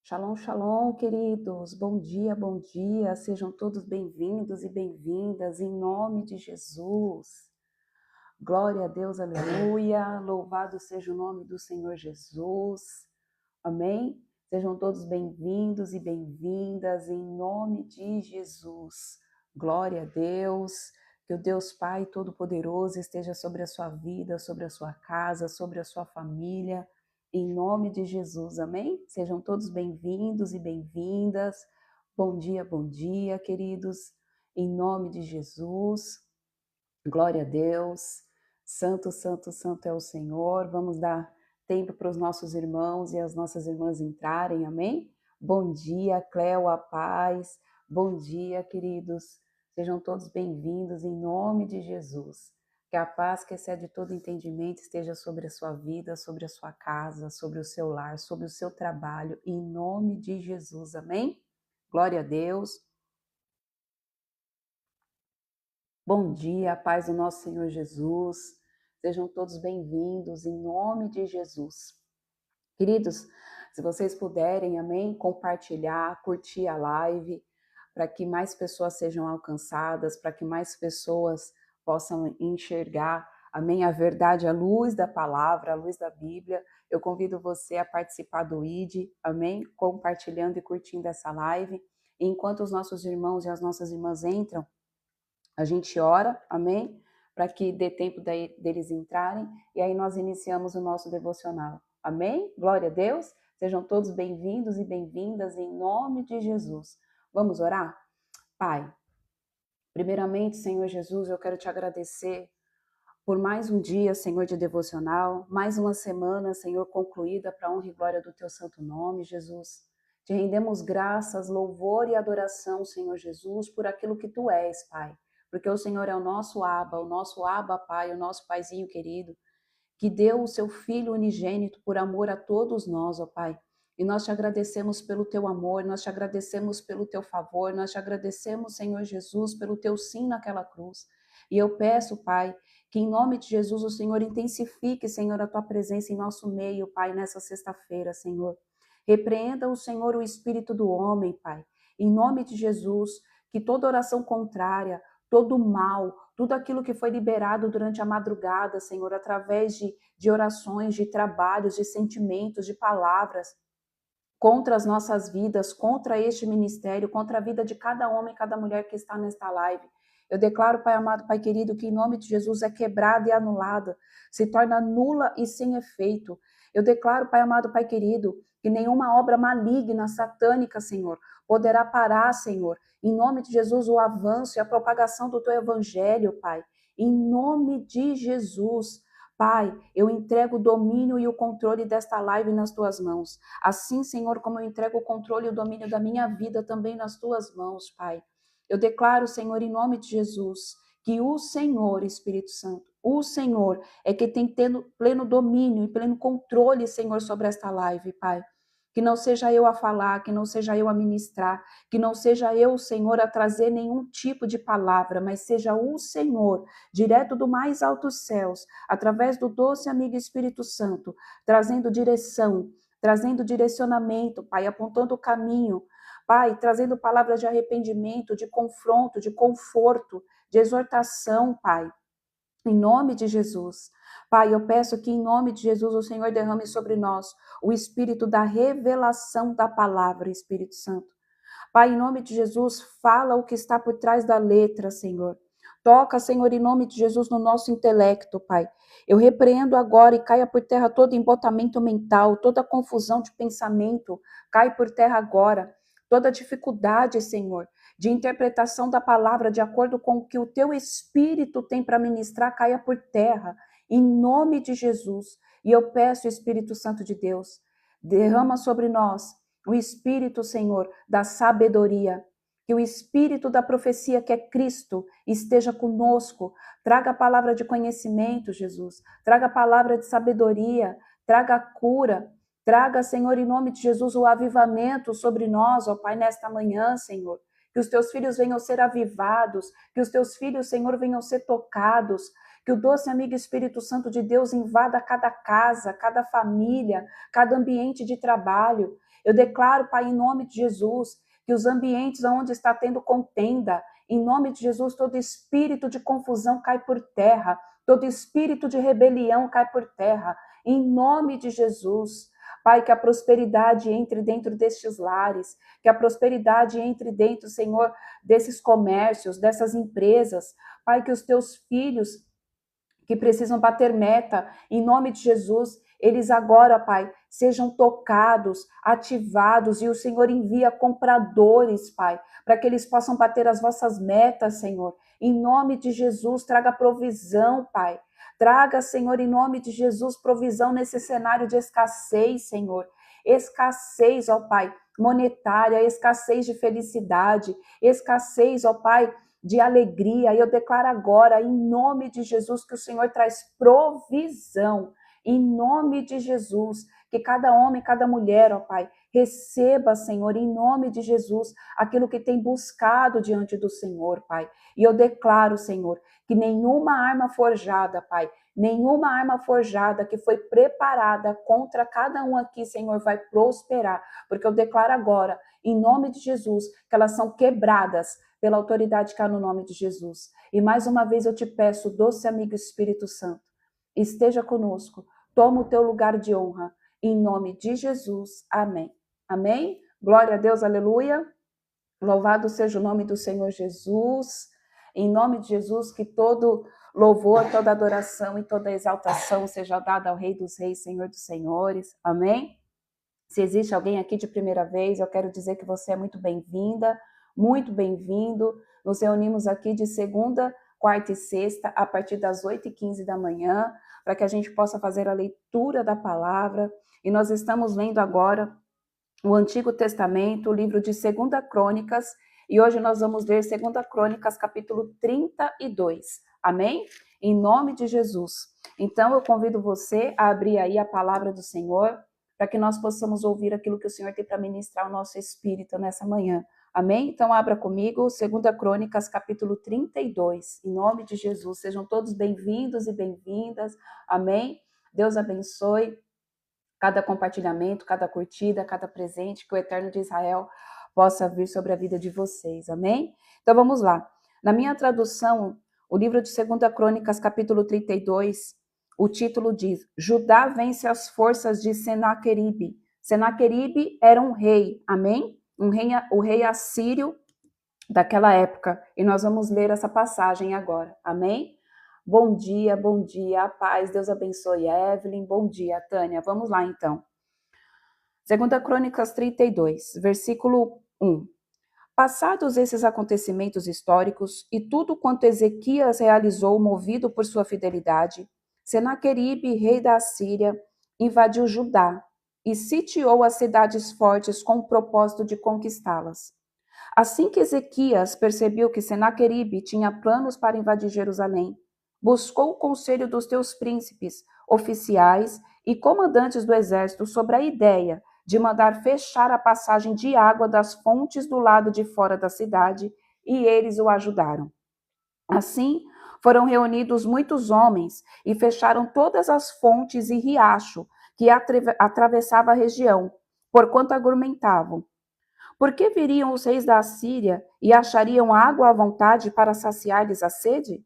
Shalom, shalom, queridos. Bom dia, bom dia. Sejam todos bem-vindos e bem-vindas em nome de Jesus. Glória a Deus, aleluia. Louvado seja o nome do Senhor Jesus. Amém? Sejam todos bem-vindos e bem-vindas em nome de Jesus. Glória a Deus. Que o Deus Pai Todo-Poderoso esteja sobre a sua vida, sobre a sua casa, sobre a sua família. Em nome de Jesus, amém? Sejam todos bem-vindos e bem-vindas. Bom dia, queridos. Em nome de Jesus. Glória a Deus. Santo, santo, santo é o Senhor. Vamos dar tempo para os nossos irmãos e as nossas irmãs entrarem, amém? Bom dia, Cléo, a paz. Bom dia, queridos. Sejam todos bem-vindos em nome de Jesus. Que a paz que excede todo entendimento esteja sobre a sua vida, sobre a sua casa, sobre o seu lar, sobre o seu trabalho, em nome de Jesus, amém? Glória a Deus. Bom dia, a paz do nosso Senhor Jesus. Sejam todos bem-vindos em nome de Jesus. Queridos, se vocês puderem, amém, compartilhar, curtir a live, para que mais pessoas sejam alcançadas, para que mais pessoas possam enxergar, amém, a verdade, a luz da palavra, a luz da Bíblia. Eu convido você a participar do ID, amém, compartilhando e curtindo essa live. E enquanto os nossos irmãos e as nossas irmãs entram, a gente ora, amém? Para que dê tempo deles entrarem e aí nós iniciamos o nosso devocional. Amém? Glória a Deus. Sejam todos bem-vindos e bem-vindas em nome de Jesus. Vamos orar? Pai, primeiramente, Senhor Jesus, eu quero te agradecer por mais um dia, Senhor, de devocional, mais uma semana, Senhor, concluída para a honra e glória do teu santo nome, Jesus. Te rendemos graças, louvor e adoração, Senhor Jesus, por aquilo que tu és, Pai. Porque o Senhor é o nosso Abba, Pai, o nosso Paizinho querido, que deu o seu Filho unigênito por amor a todos nós, ó Pai. E nós te agradecemos pelo teu amor, nós te agradecemos pelo teu favor, nós te agradecemos, Senhor Jesus, pelo teu sim naquela cruz. E eu peço, Pai, que em nome de Jesus o Senhor intensifique, Senhor, a tua presença em nosso meio, Pai, nessa sexta-feira, Senhor. Repreenda o Senhor o espírito do homem, Pai. Em nome de Jesus, que toda oração contrária, todo mal, tudo aquilo que foi liberado durante a madrugada, Senhor, através de orações, de trabalhos, de sentimentos, de palavras, contra as nossas vidas, contra este ministério, contra a vida de cada homem e cada mulher que está nesta live. Eu declaro, Pai amado, Pai querido, que em nome de Jesus é quebrada e anulada, se torna nula e sem efeito. Eu declaro, Pai amado, Pai querido, que nenhuma obra maligna, satânica, Senhor, poderá parar, Senhor. Em nome de Jesus, o avanço e a propagação do Teu Evangelho, Pai. Em nome de Jesus, Pai, eu entrego o domínio e o controle desta live nas Tuas mãos. Assim, Senhor, como eu entrego o controle e o domínio da minha vida também nas Tuas mãos, Pai. Eu declaro, Senhor, em nome de Jesus, que o Senhor, Espírito Santo, o Senhor é que tem pleno domínio e pleno controle, Senhor, sobre esta live, Pai. Que não seja eu a falar, que não seja eu a ministrar, que não seja eu, Senhor, a trazer nenhum tipo de palavra, mas seja o Senhor, direto do mais altos céus, através do doce amigo Espírito Santo, trazendo direção, trazendo direcionamento, Pai, apontando o caminho, Pai, trazendo palavras de arrependimento, de confronto, de conforto, de exortação, Pai, em nome de Jesus. Pai, eu peço que em nome de Jesus o Senhor derrame sobre nós o espírito da revelação da palavra, Espírito Santo. Pai, em nome de Jesus, fala o que está por trás da letra, Senhor. Toca, Senhor, em nome de Jesus, no nosso intelecto, Pai. Eu repreendo agora e caia por terra todo embotamento mental, toda confusão de pensamento, cai por terra agora. Toda dificuldade, Senhor, de interpretação da palavra de acordo com o que o teu Espírito tem para ministrar, caia por terra, em nome de Jesus. E eu peço, Espírito Santo de Deus, derrama sobre nós o Espírito, Senhor, da sabedoria, que o Espírito da profecia, que é Cristo, esteja conosco. Traga a palavra de conhecimento, Jesus. Traga a palavra de sabedoria. Traga a cura. Traga, Senhor, em nome de Jesus, o avivamento sobre nós, ó Pai, nesta manhã, Senhor. Que os teus filhos venham ser avivados. Que os teus filhos, Senhor, venham ser tocados. Que o doce amigo Espírito Santo de Deus invada cada casa, cada família, cada ambiente de trabalho. Eu declaro, Pai, em nome de Jesus, que os ambientes onde está tendo contenda, em nome de Jesus, todo espírito de confusão cai por terra, todo espírito de rebelião cai por terra, em nome de Jesus. Pai, que a prosperidade entre dentro destes lares, que a prosperidade entre dentro, Senhor, desses comércios, dessas empresas. Pai, que os teus filhos que precisam bater meta, em nome de Jesus, eles agora, Pai, sejam tocados, ativados, e o Senhor envia compradores, Pai, para que eles possam bater as vossas metas, Senhor. Em nome de Jesus, traga provisão, Pai. Traga, Senhor, em nome de Jesus, provisão nesse cenário de escassez, Senhor. Escassez, ó Pai, monetária, escassez de felicidade, escassez, ó Pai, de alegria. E eu declaro agora, em nome de Jesus, que o Senhor traz provisão. Em nome de Jesus, que cada homem, cada mulher, ó Pai, receba, Senhor, em nome de Jesus, aquilo que tem buscado diante do Senhor, Pai. E eu declaro, Senhor, que nenhuma arma forjada, Pai, nenhuma arma forjada que foi preparada contra cada um aqui, Senhor, vai prosperar. Porque eu declaro agora, em nome de Jesus, que elas são quebradas pela autoridade que há no nome de Jesus. E mais uma vez eu te peço, doce amigo Espírito Santo, esteja conosco, toma o teu lugar de honra, em nome de Jesus. Amém. Amém? Glória a Deus, aleluia. Louvado seja o nome do Senhor Jesus. Em nome de Jesus, que todo louvor, toda adoração e toda exaltação seja dada ao Rei dos Reis, Senhor dos Senhores. Amém? Se existe alguém aqui de primeira vez, eu quero dizer que você é muito bem-vinda, muito bem-vindo. Nos reunimos aqui de segunda, quarta e sexta, a partir das 8h15 da manhã, para que a gente possa fazer a leitura da palavra. E nós estamos lendo agora o Antigo Testamento, o livro de 2 Crônicas, e hoje nós vamos ler 2 Crônicas, capítulo 32. Amém? Em nome de Jesus. Então, eu convido você a abrir aí a palavra do Senhor, para que nós possamos ouvir aquilo que o Senhor tem para ministrar ao nosso espírito nessa manhã. Amém? Então, abra comigo 2 Crônicas, capítulo 32. Em nome de Jesus, sejam todos bem-vindos e bem-vindas. Amém? Deus abençoe cada compartilhamento, cada curtida, cada presente, que o Eterno de Israel possa vir sobre a vida de vocês. Amém? Então, vamos lá. Na minha tradução, o livro de 2 Crônicas, capítulo 32, o título diz: Judá vence as forças de Senaqueribe. Senaqueribe era um rei, amém? O rei assírio daquela época. E nós vamos ler essa passagem agora, amém? Bom dia, a paz, Deus abençoe Evelyn, bom dia, Tânia. Vamos lá então. 2 Crônicas 32, versículo 1. Passados esses acontecimentos históricos e tudo quanto Ezequias realizou movido por sua fidelidade, Senaqueribe, rei da Assíria, invadiu Judá e sitiou as cidades fortes com o propósito de conquistá-las. Assim que Ezequias percebeu que Senaqueribe tinha planos para invadir Jerusalém, buscou o conselho dos teus príncipes, oficiais e comandantes do exército sobre a ideia de mandar fechar a passagem de água das fontes do lado de fora da cidade, e eles o ajudaram. Assim, foram reunidos muitos homens e fecharam todas as fontes e riacho que atravessava a região, porquanto argumentavam: por que viriam os reis da Assíria e achariam água à vontade para saciar-lhes a sede?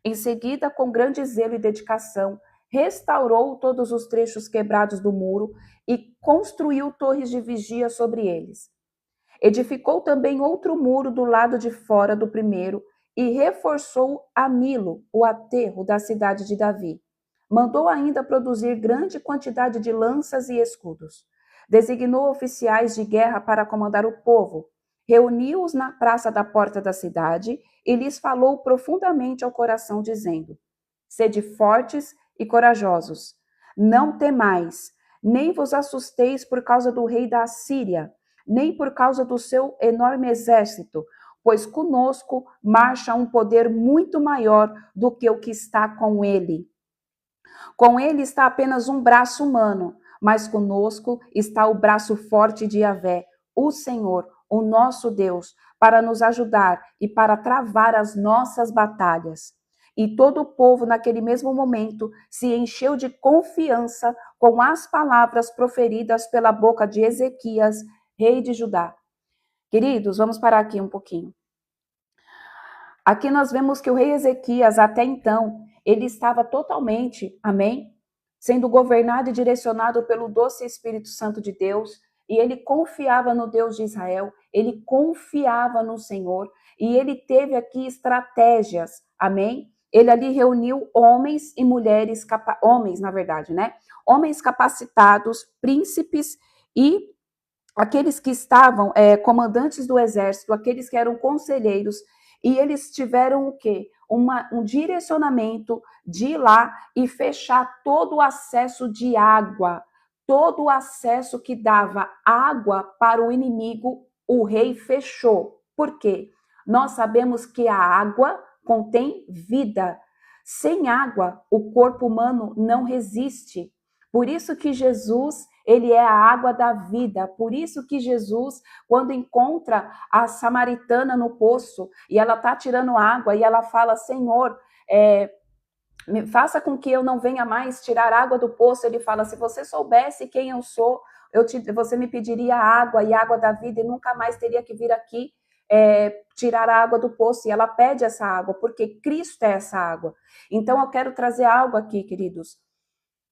Em seguida, com grande zelo e dedicação, restaurou todos os trechos quebrados do muro e construiu torres de vigia sobre eles. Edificou também outro muro do lado de fora do primeiro e reforçou a Milo, o aterro da cidade de Davi. Mandou ainda produzir grande quantidade de lanças e escudos. Designou oficiais de guerra para comandar o povo. Reuniu-os na praça da porta da cidade e lhes falou profundamente ao coração, dizendo: sede fortes e corajosos. Não temais, nem vos assusteis por causa do rei da Assíria, nem por causa do seu enorme exército, pois conosco marcha um poder muito maior do que o que está com ele. Com ele está apenas um braço humano, mas conosco está o braço forte de Yahvé, o Senhor, o nosso Deus, para nos ajudar e para travar as nossas batalhas. E todo o povo, naquele mesmo momento, se encheu de confiança com as palavras proferidas pela boca de Ezequias, rei de Judá. Queridos, vamos parar aqui um pouquinho. Aqui nós vemos que o rei Ezequias, até então, ele estava totalmente, amém, sendo governado e direcionado pelo doce Espírito Santo de Deus, e ele confiava no Deus de Israel, ele confiava no Senhor, e ele teve aqui estratégias, amém? Ele ali reuniu homens e mulheres, homens, na verdade, né? Homens capacitados, príncipes e aqueles que estavam comandantes do exército, aqueles que eram conselheiros, e eles tiveram o quê? Um direcionamento de ir lá e fechar todo o acesso de água, todo o acesso que dava água para o inimigo, o rei fechou. Por quê? Nós sabemos que a água contém vida. Sem água, o corpo humano não resiste. Por isso que Jesus, ele é a água da vida. Por isso que Jesus, quando encontra a samaritana no poço e ela está tirando água e ela fala, Senhor, faça com que eu não venha mais tirar água do poço. Ele fala, se você soubesse quem eu sou, você me pediria água e água da vida e nunca mais teria que vir aqui tirar a água do poço. E ela pede essa água, porque Cristo é essa água. Então eu quero trazer algo aqui, queridos.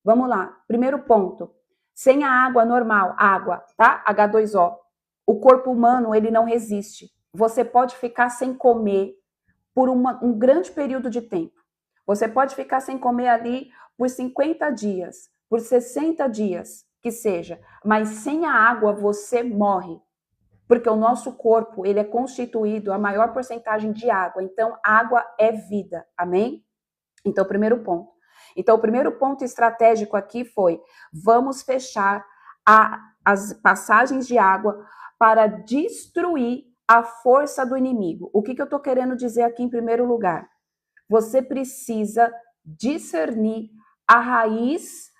Vamos lá, primeiro ponto. Sem a água normal, água, tá? H2O. O corpo humano, ele não resiste. Você pode ficar sem comer por um grande período de tempo. Você pode ficar sem comer ali por 50 dias, por 60 dias, que seja. Mas sem a água, você morre. Porque o nosso corpo, ele é constituído a maior porcentagem de água. Então, água é vida. Amém? Então, primeiro ponto. Então, o primeiro ponto estratégico aqui foi: vamos fechar as passagens de água para destruir a força do inimigo. O que eu estou querendo dizer aqui em primeiro lugar? Você precisa discernir a raiz,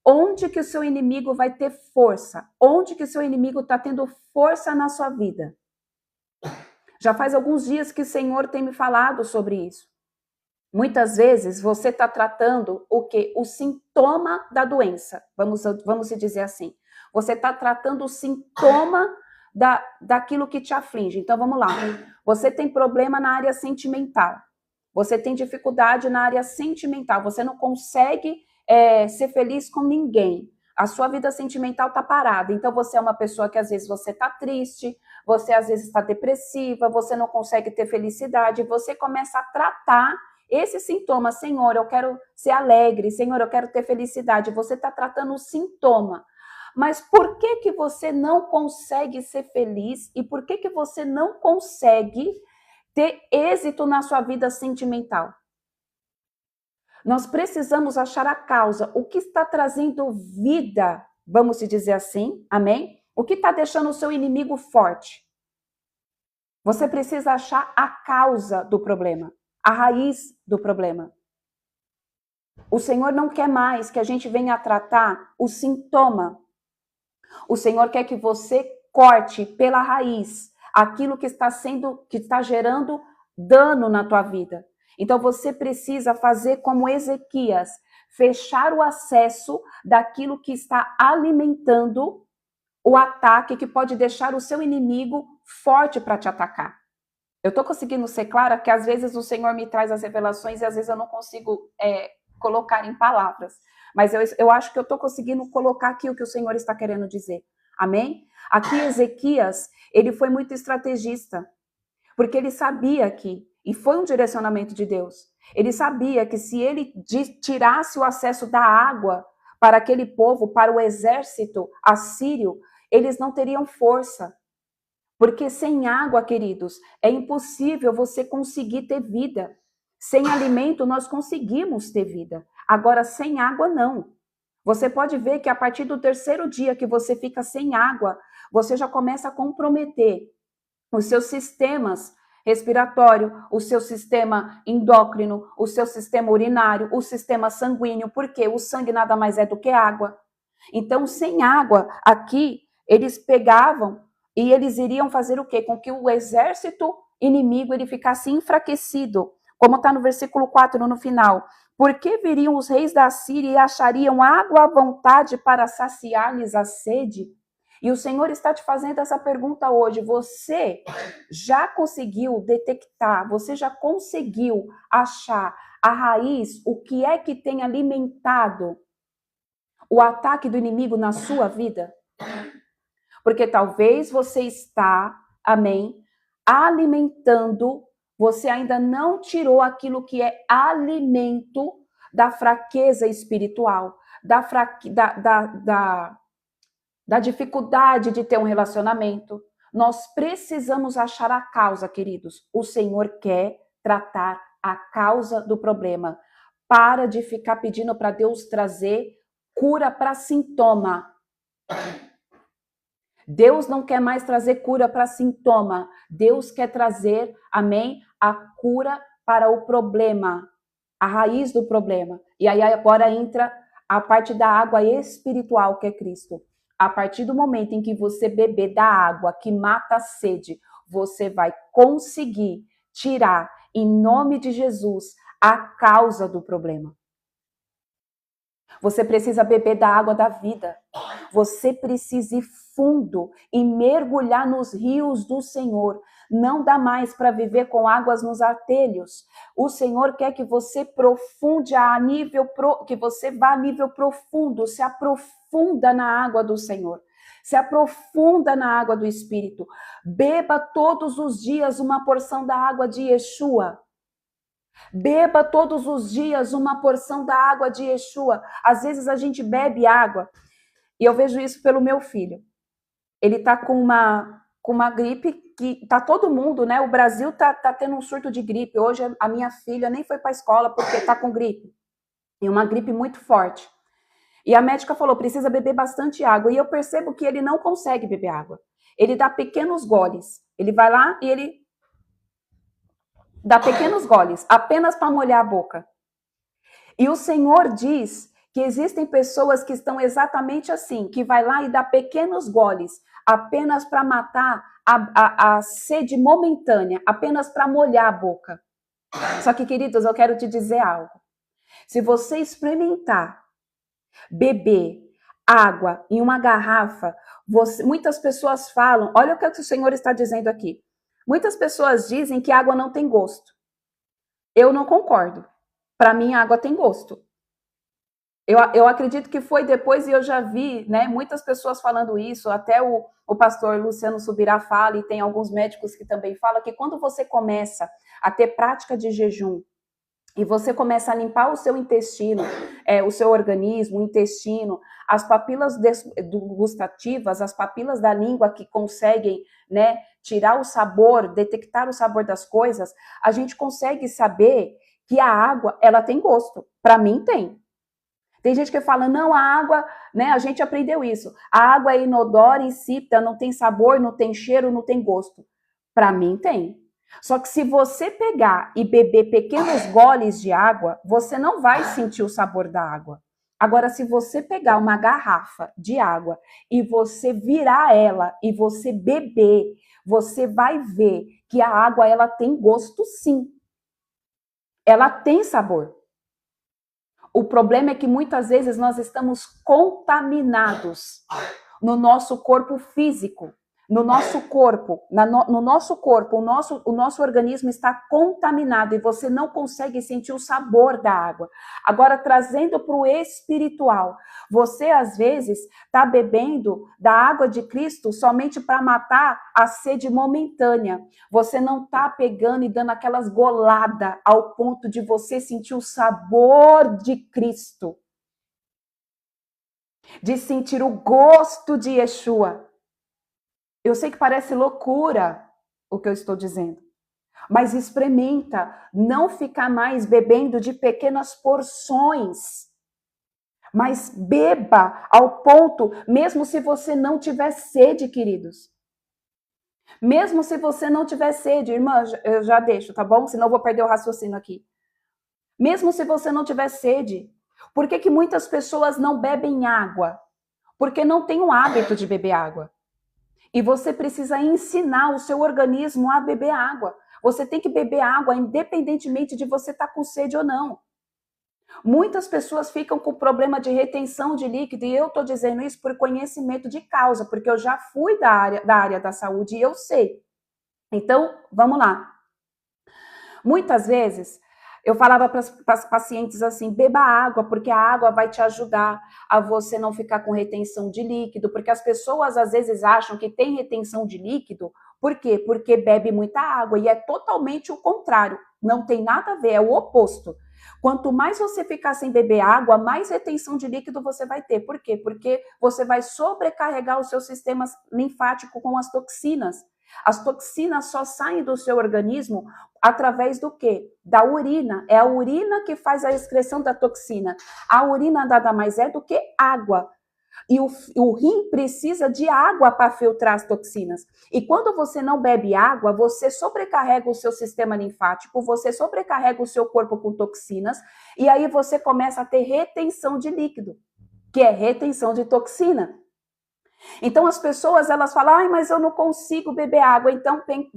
onde que o seu inimigo vai ter força, onde que o seu inimigo está tendo força na sua vida. Já faz alguns dias que o Senhor tem me falado sobre isso. Muitas vezes você está tratando o quê? O sintoma da doença. Vamos dizer assim. Você está tratando o sintoma daquilo que te aflige. Então vamos lá. Você tem problema na área sentimental. Você tem dificuldade na área sentimental. Você não consegue ser feliz com ninguém. A sua vida sentimental está parada. Então você é uma pessoa que às vezes você está triste, você às vezes está depressiva, você não consegue ter felicidade. Você começa a tratar esse sintoma. Senhor, eu quero ser alegre. Senhor, eu quero ter felicidade. Você está tratando o sintoma. Mas por que você não consegue ser feliz? E por que você não consegue ter êxito na sua vida sentimental? Nós precisamos achar a causa. O que está trazendo vida, vamos dizer assim, amém? O que está deixando o seu inimigo forte? Você precisa achar a causa do problema. A raiz do problema. O Senhor não quer mais que a gente venha tratar o sintoma. O Senhor quer que você corte pela raiz aquilo que está gerando dano na tua vida. Então você precisa fazer como Ezequias, fechar o acesso daquilo que está alimentando o ataque, que pode deixar o seu inimigo forte para te atacar. Eu estou conseguindo ser clara que às vezes o Senhor me traz as revelações e às vezes eu não consigo colocar em palavras. Mas eu acho que eu estou conseguindo colocar aqui o que o Senhor está querendo dizer. Amém? Aqui Ezequias, ele foi muito estrategista, porque ele sabia que, e foi um direcionamento de Deus, ele sabia que se ele tirasse o acesso da água para aquele povo, para o exército assírio, eles não teriam força. Porque sem água, queridos, é impossível você conseguir ter vida. Sem alimento, nós conseguimos ter vida. Agora, sem água, não. Você pode ver que a partir do terceiro dia que você fica sem água, você já começa a comprometer os seus sistemas respiratório, o seu sistema endócrino, o seu sistema urinário, o sistema sanguíneo, porque o sangue nada mais é do que água. Então, sem água, aqui, eles pegavam e eles iriam fazer o quê? Com que o exército inimigo ele ficasse enfraquecido, como está no versículo 4 no final. Por que viriam os reis da Síria e achariam água à vontade para saciar-lhes a sede? E o Senhor está te fazendo essa pergunta hoje. Você já conseguiu detectar, você já conseguiu achar a raiz, o que é que tem alimentado o ataque do inimigo na sua vida? Porque talvez você está, amém, alimentando, você ainda não tirou aquilo que é alimento da fraqueza espiritual, da dificuldade de ter um relacionamento. Nós precisamos achar a causa, queridos. O Senhor quer tratar a causa do problema. Para de ficar pedindo para Deus trazer cura para sintoma. Deus não quer mais trazer cura para sintoma. Deus quer trazer, amém, a cura para o problema, a raiz do problema. E aí agora entra a parte da água espiritual, que é Cristo. A partir do momento em que você beber da água que mata a sede, você vai conseguir tirar, em nome de Jesus, a causa do problema. Você precisa beber da água da vida. Você precisa ir fundo e mergulhar nos rios do Senhor. Não dá mais para viver com águas nos artelhos. O Senhor quer que você profunde que você vá a nível profundo, se aprofunda na água do Senhor. Se aprofunda na água do Espírito. Beba todos os dias uma porção da água de Yeshua. Beba todos os dias uma porção da água de Yeshua. Às vezes a gente bebe água, e eu vejo isso pelo meu filho. Ele tá com uma gripe que tá todo mundo, né? O Brasil tá tendo um surto de gripe. Hoje a minha filha nem foi para a escola porque tá com gripe. E uma gripe muito forte. E a médica falou, precisa beber bastante água. E eu percebo que ele não consegue beber água. Ele dá pequenos goles. Ele vai lá e ele dá pequenos goles, apenas para molhar a boca. E o Senhor diz que existem pessoas que estão exatamente assim, que vai lá e dá pequenos goles, apenas para matar a sede momentânea, apenas para molhar a boca. Só que, queridos, eu quero te dizer algo. Se você experimentar beber água em uma garrafa, muitas pessoas falam, olha o que o Senhor está dizendo aqui. Muitas pessoas dizem que água não tem gosto. Eu não concordo. Para mim, a água tem gosto. Eu acredito que foi depois, e eu já vi, né, muitas pessoas falando isso, até o pastor Luciano Subirá fala, e tem alguns médicos que também falam, que quando você começa a ter prática de jejum, e você começa a limpar o seu intestino, o seu organismo, o intestino, as papilas gustativas, as papilas da língua que conseguem, né, tirar o sabor, detectar o sabor das coisas, a gente consegue saber que a água, ela tem gosto. Para mim, tem. Tem gente que fala, não, a água, né, a gente aprendeu isso. A água é inodora, insípida, não tem sabor, não tem cheiro, não tem gosto. Para mim, tem. Só que se você pegar e beber pequenos goles de água, você não vai sentir o sabor da água. Agora, se você pegar uma garrafa de água e você virar ela e você beber, você vai ver que a água, ela tem gosto sim. Ela tem sabor. O problema é que muitas vezes nós estamos contaminados no nosso corpo físico. No nosso corpo, o nosso organismo está contaminado e você não consegue sentir o sabor da água. Agora, trazendo para o espiritual, você às vezes está bebendo da água de Cristo somente para matar a sede momentânea. Você não está pegando e dando aquelas goladas ao ponto de você sentir o sabor de Cristo, de sentir o gosto de Yeshua. Eu sei que parece loucura o que eu estou dizendo, mas experimenta não ficar mais bebendo de pequenas porções, mas beba ao ponto, mesmo se você não tiver sede, queridos. Mesmo se você não tiver sede, irmã, eu já deixo, tá bom? Senão eu vou perder o raciocínio aqui. Mesmo se você não tiver sede, por que muitas pessoas não bebem água? Porque não têm o hábito de beber água. E você precisa ensinar o seu organismo a beber água. Você tem que beber água, independentemente de você estar com sede ou não. Muitas pessoas ficam com problema de retenção de líquido, e eu estou dizendo isso por conhecimento de causa, porque eu já fui da área da saúde e eu sei. Então, vamos lá. Muitas vezes, eu falava para as pacientes assim, beba água, porque a água vai te ajudar a você não ficar com retenção de líquido, porque as pessoas às vezes acham que tem retenção de líquido, por quê? Porque bebe muita água, e é totalmente o contrário, não tem nada a ver, é o oposto. Quanto mais você ficar sem beber água, mais retenção de líquido você vai ter. Por quê? Porque você vai sobrecarregar o seu sistema linfático com as toxinas. As toxinas só saem do seu organismo através do quê? Da urina. É a urina que faz a excreção da toxina. A urina nada mais é do que água. E o rim precisa de água para filtrar as toxinas. E quando você não bebe água, você sobrecarrega o seu sistema linfático, você sobrecarrega o seu corpo com toxinas, e aí você começa a ter retenção de líquido, que é retenção de toxina. Então as pessoas, elas falam, ai, mas eu não consigo beber água. Então vem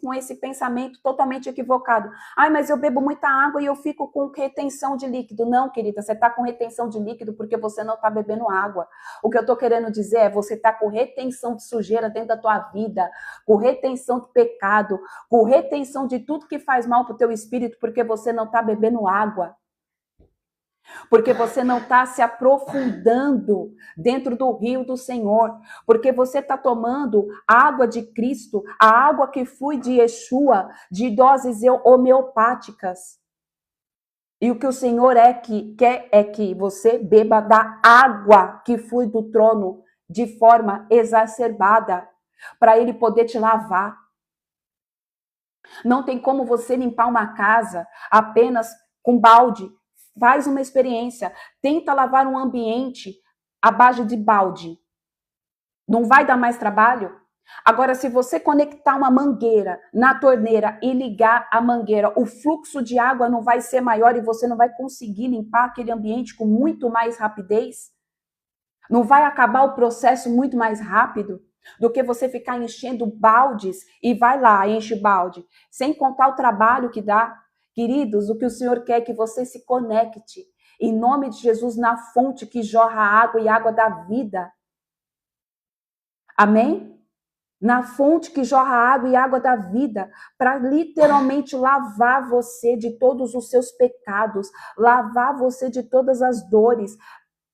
com esse pensamento totalmente equivocado. Ai, mas eu bebo muita água e eu fico com retenção de líquido. Não, querida, você está com retenção de líquido porque você não está bebendo água. O que eu estou querendo dizer é, você está com retenção de sujeira dentro da tua vida, com retenção de pecado, com retenção de tudo que faz mal para o teu espírito, porque você não está bebendo água. Porque você não está se aprofundando dentro do rio do Senhor, porque você está tomando a água de Cristo, a água que flui de Yeshua, de doses homeopáticas. E o que o Senhor quer é que você beba da água que flui do trono de forma exacerbada, para Ele poder te lavar. Não tem como você limpar uma casa apenas com balde. Faz uma experiência, tenta lavar um ambiente à base de balde. Não vai dar mais trabalho? Agora, se você conectar uma mangueira na torneira e ligar a mangueira, o fluxo de água não vai ser maior e você não vai conseguir limpar aquele ambiente com muito mais rapidez? Não vai acabar o processo muito mais rápido do que você ficar enchendo baldes e vai lá, enche balde, sem contar o trabalho que dá. Queridos, o que o Senhor quer é que você se conecte, em nome de Jesus, na fonte que jorra água e água da vida. Amém? Na fonte que jorra água e água da vida, para literalmente lavar você de todos os seus pecados, lavar você de todas as dores,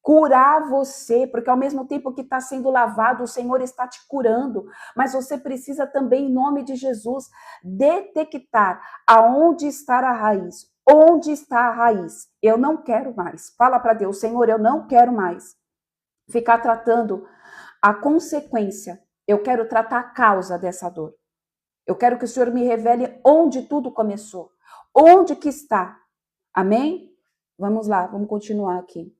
curar você, porque ao mesmo tempo que está sendo lavado, o Senhor está te curando, mas você precisa também, em nome de Jesus, detectar aonde está a raiz. Onde está a raiz? Eu não quero mais. Fala para Deus, Senhor, eu não quero mais ficar tratando a consequência. Eu quero tratar a causa dessa dor. Eu quero que o Senhor me revele onde tudo começou. Onde que está? Amém? Vamos lá, vamos continuar aqui.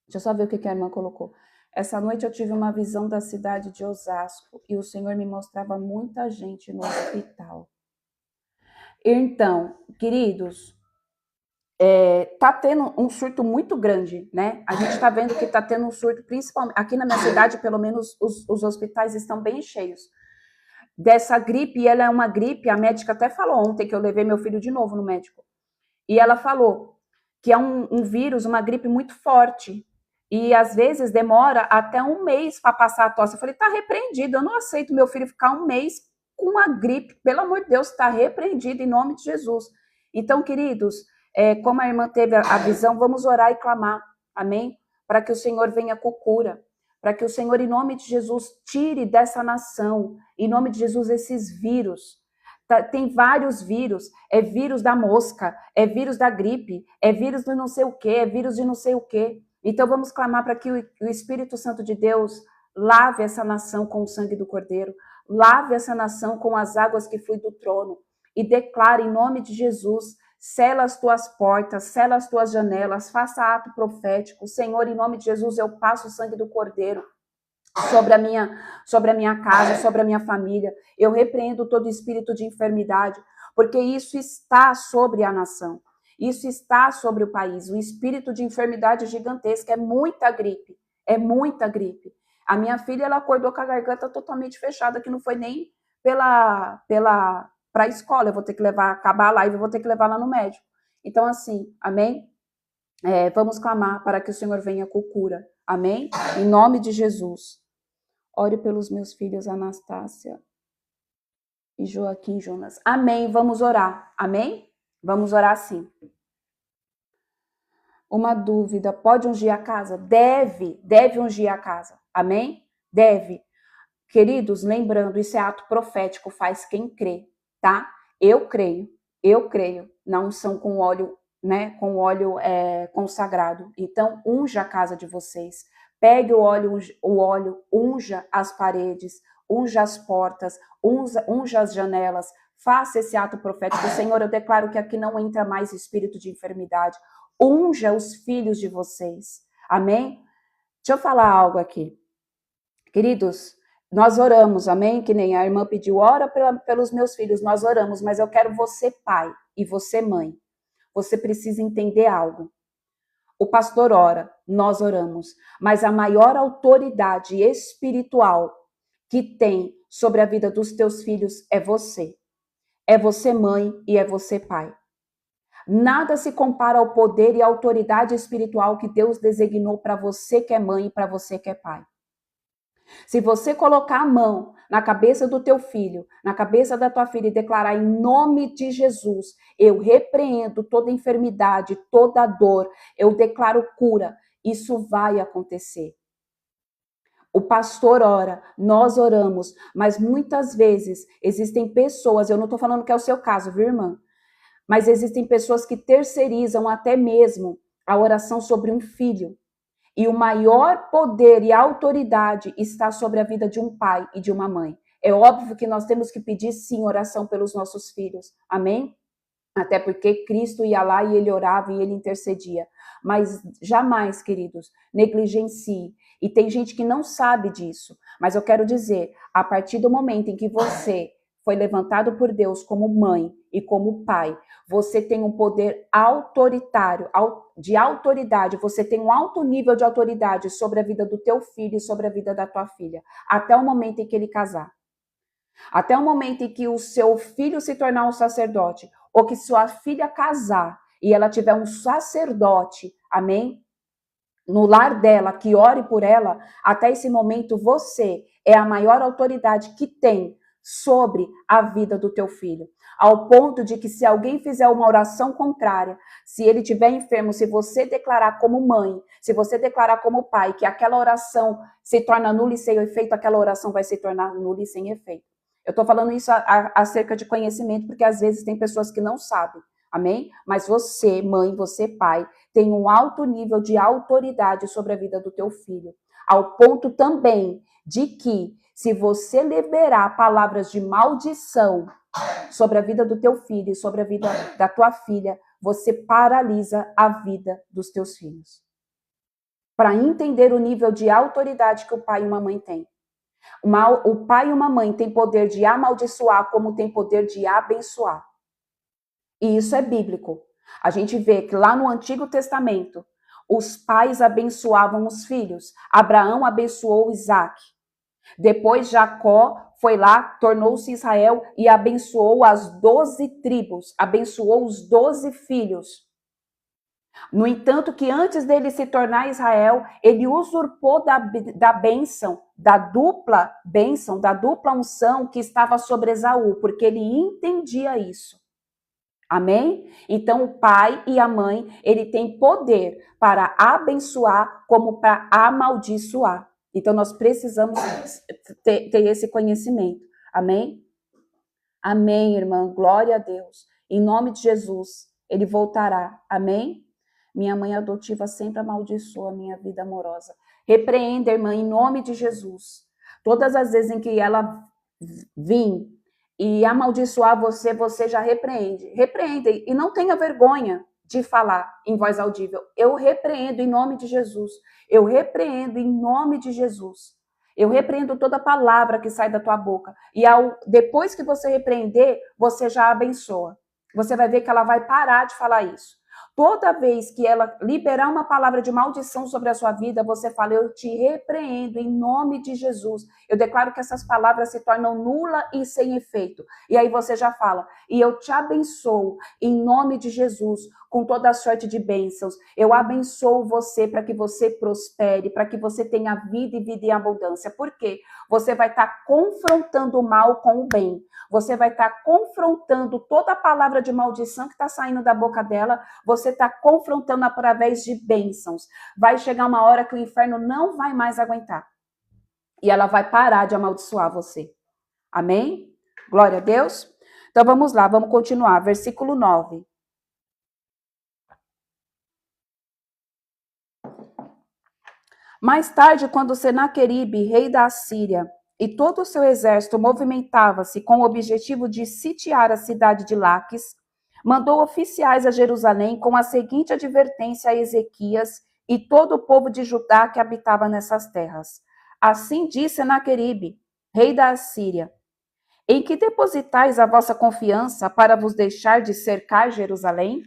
Deixa eu só ver o que a irmã colocou. Essa noite eu tive uma visão da cidade de Osasco e o Senhor me mostrava muita gente no hospital. Então, queridos, tá tendo um surto muito grande, né? A gente tá vendo que tá tendo um surto, principalmente aqui na minha cidade, pelo menos os hospitais estão bem cheios dessa gripe, e ela é uma gripe, a médica até falou ontem que eu levei meu filho de novo no médico, e ela falou que é um vírus, uma gripe muito forte, e às vezes demora até um mês para passar a tosse. Eu falei, tá repreendido, eu não aceito meu filho ficar um mês com uma gripe, pelo amor de Deus, está repreendido em nome de Jesus. Então, queridos, como a irmã teve a visão, vamos orar e clamar, amém? Para que o Senhor venha com cura, para que o Senhor, em nome de Jesus, tire dessa nação, em nome de Jesus, esses vírus. Tem vários vírus, é vírus da mosca, é vírus da gripe, é vírus do não sei o quê, é vírus de não sei o quê. Então vamos clamar para que o Espírito Santo de Deus lave essa nação com o sangue do Cordeiro, lave essa nação com as águas que fluem do trono e declare em nome de Jesus, sela as tuas portas, sela as tuas janelas, faça ato profético. Senhor, em nome de Jesus, eu passo o sangue do Cordeiro sobre a minha casa, sobre a minha família. Eu repreendo todo espírito de enfermidade, porque isso está sobre a nação. Isso está sobre o país. O espírito de enfermidade gigantesca, é muita gripe. É muita gripe. A minha filha, ela acordou com a garganta totalmente fechada, que não foi nem pela para a escola, eu vou ter que acabar a live, eu vou ter que levar lá no médico. Então, assim, amém? Vamos clamar para que o Senhor venha com cura, amém? Em nome de Jesus. Ore pelos meus filhos Anastácia e Joaquim Jonas. Amém, vamos orar, amém? Vamos orar sim. Uma dúvida, pode ungir a casa? Deve ungir a casa, amém? Deve. Queridos, lembrando, isso é ato profético, faz quem crê, tá? Eu creio, na unção com óleo, né? Com óleo consagrado. Então, unja a casa de vocês. Pegue o óleo, unja as paredes, unja as portas, unja as janelas. Faça esse ato profético. Senhor, eu declaro que aqui não entra mais espírito de enfermidade. Unja os filhos de vocês. Amém? Deixa eu falar algo aqui. Queridos, nós oramos, amém? Que nem a irmã pediu, ora pelos meus filhos, nós oramos, mas eu quero você pai e você mãe. Você precisa entender algo. O pastor ora, nós oramos, mas a maior autoridade espiritual que tem sobre a vida dos teus filhos é você. É você mãe e é você pai. Nada se compara ao poder e à autoridade espiritual que Deus designou para você que é mãe e para você que é pai. Se você colocar a mão na cabeça do teu filho, na cabeça da tua filha e declarar em nome de Jesus, eu repreendo toda enfermidade, toda dor, eu declaro cura, isso vai acontecer. O pastor ora, nós oramos, mas muitas vezes existem pessoas, eu não estou falando que é o seu caso, viu, irmã? Mas existem pessoas que terceirizam até mesmo a oração sobre um filho. E o maior poder e autoridade está sobre a vida de um pai e de uma mãe. É óbvio que nós temos que pedir, sim, oração pelos nossos filhos. Amém? Até porque Cristo ia lá e ele orava e ele intercedia. Mas jamais, queridos, negligencie. E tem gente que não sabe disso. Mas eu quero dizer, a partir do momento em que você foi levantado por Deus como mãe e como pai, você tem um poder autoritário, de autoridade, você tem um alto nível de autoridade sobre a vida do teu filho e sobre a vida da tua filha, até o momento em que ele casar. Até o momento em que o seu filho se tornar um sacerdote, ou que sua filha casar e ela tiver um sacerdote, amém? No lar dela, que ore por ela, até esse momento você é a maior autoridade que tem sobre a vida do teu filho. Ao ponto de que se alguém fizer uma oração contrária, se ele estiver enfermo, se você declarar como mãe, se você declarar como pai, que aquela oração se torna nula e sem efeito, aquela oração vai se tornar nula e sem efeito. Eu estou falando isso acerca de conhecimento, porque às vezes tem pessoas que não sabem, amém? Mas você, mãe, você, pai, tem um alto nível de autoridade sobre a vida do teu filho. Ao ponto também de que, se você liberar palavras de maldição sobre a vida do teu filho e sobre a vida da tua filha, você paralisa a vida dos teus filhos. Para entender o nível de autoridade que o pai e uma mãe têm. O pai e uma mãe têm poder de amaldiçoar como tem poder de abençoar. E isso é bíblico. A gente vê que lá no Antigo Testamento, os pais abençoavam os filhos. Abraão abençoou Isaac. Depois Jacó foi lá, tornou-se Israel e abençoou as 12 tribos, abençoou os 12 filhos. No entanto, que antes dele se tornar Israel, ele usurpou da bênção, da dupla bênção, da dupla unção que estava sobre Esaú, porque ele entendia isso. Amém? Então, o pai e a mãe, ele tem poder para abençoar como para amaldiçoar. Então, nós precisamos ter esse conhecimento. Amém? Amém, irmã. Glória a Deus. Em nome de Jesus, ele voltará. Amém? Minha mãe adotiva sempre amaldiçoa a minha vida amorosa. Repreenda, irmã, em nome de Jesus. Todas as vezes em que ela vir e amaldiçoar você, você já repreende. Repreenda e não tenha vergonha de falar em voz audível. Eu repreendo em nome de Jesus. Eu repreendo em nome de Jesus. Eu repreendo toda palavra que sai da tua boca. E depois que você repreender, você já abençoa. Você vai ver que ela vai parar de falar isso. Toda vez que ela liberar uma palavra de maldição sobre a sua vida, você fala, eu te repreendo em nome de Jesus. Eu declaro que essas palavras se tornam nula e sem efeito. E aí você já fala, e eu te abençoo em nome de Jesus, com toda a sorte de bênçãos. Eu abençoo você para que você prospere, para que você tenha vida e vida em abundância. Por quê? Você vai estar confrontando o mal com o bem. Você vai estar confrontando toda a palavra de maldição que está saindo da boca dela, você está confrontando através de bênçãos. Vai chegar uma hora que o inferno não vai mais aguentar. E ela vai parar de amaldiçoar você. Amém? Glória a Deus. Então vamos lá, vamos continuar. Versículo 9. Mais tarde, quando Senaqueribe, rei da Assíria, e todo o seu exército movimentava-se com o objetivo de sitiar a cidade de Laques, mandou oficiais a Jerusalém com a seguinte advertência a Ezequias e todo o povo de Judá que habitava nessas terras. Assim disse Senaqueribe, rei da Assíria: em que depositais a vossa confiança para vos deixar de cercar Jerusalém?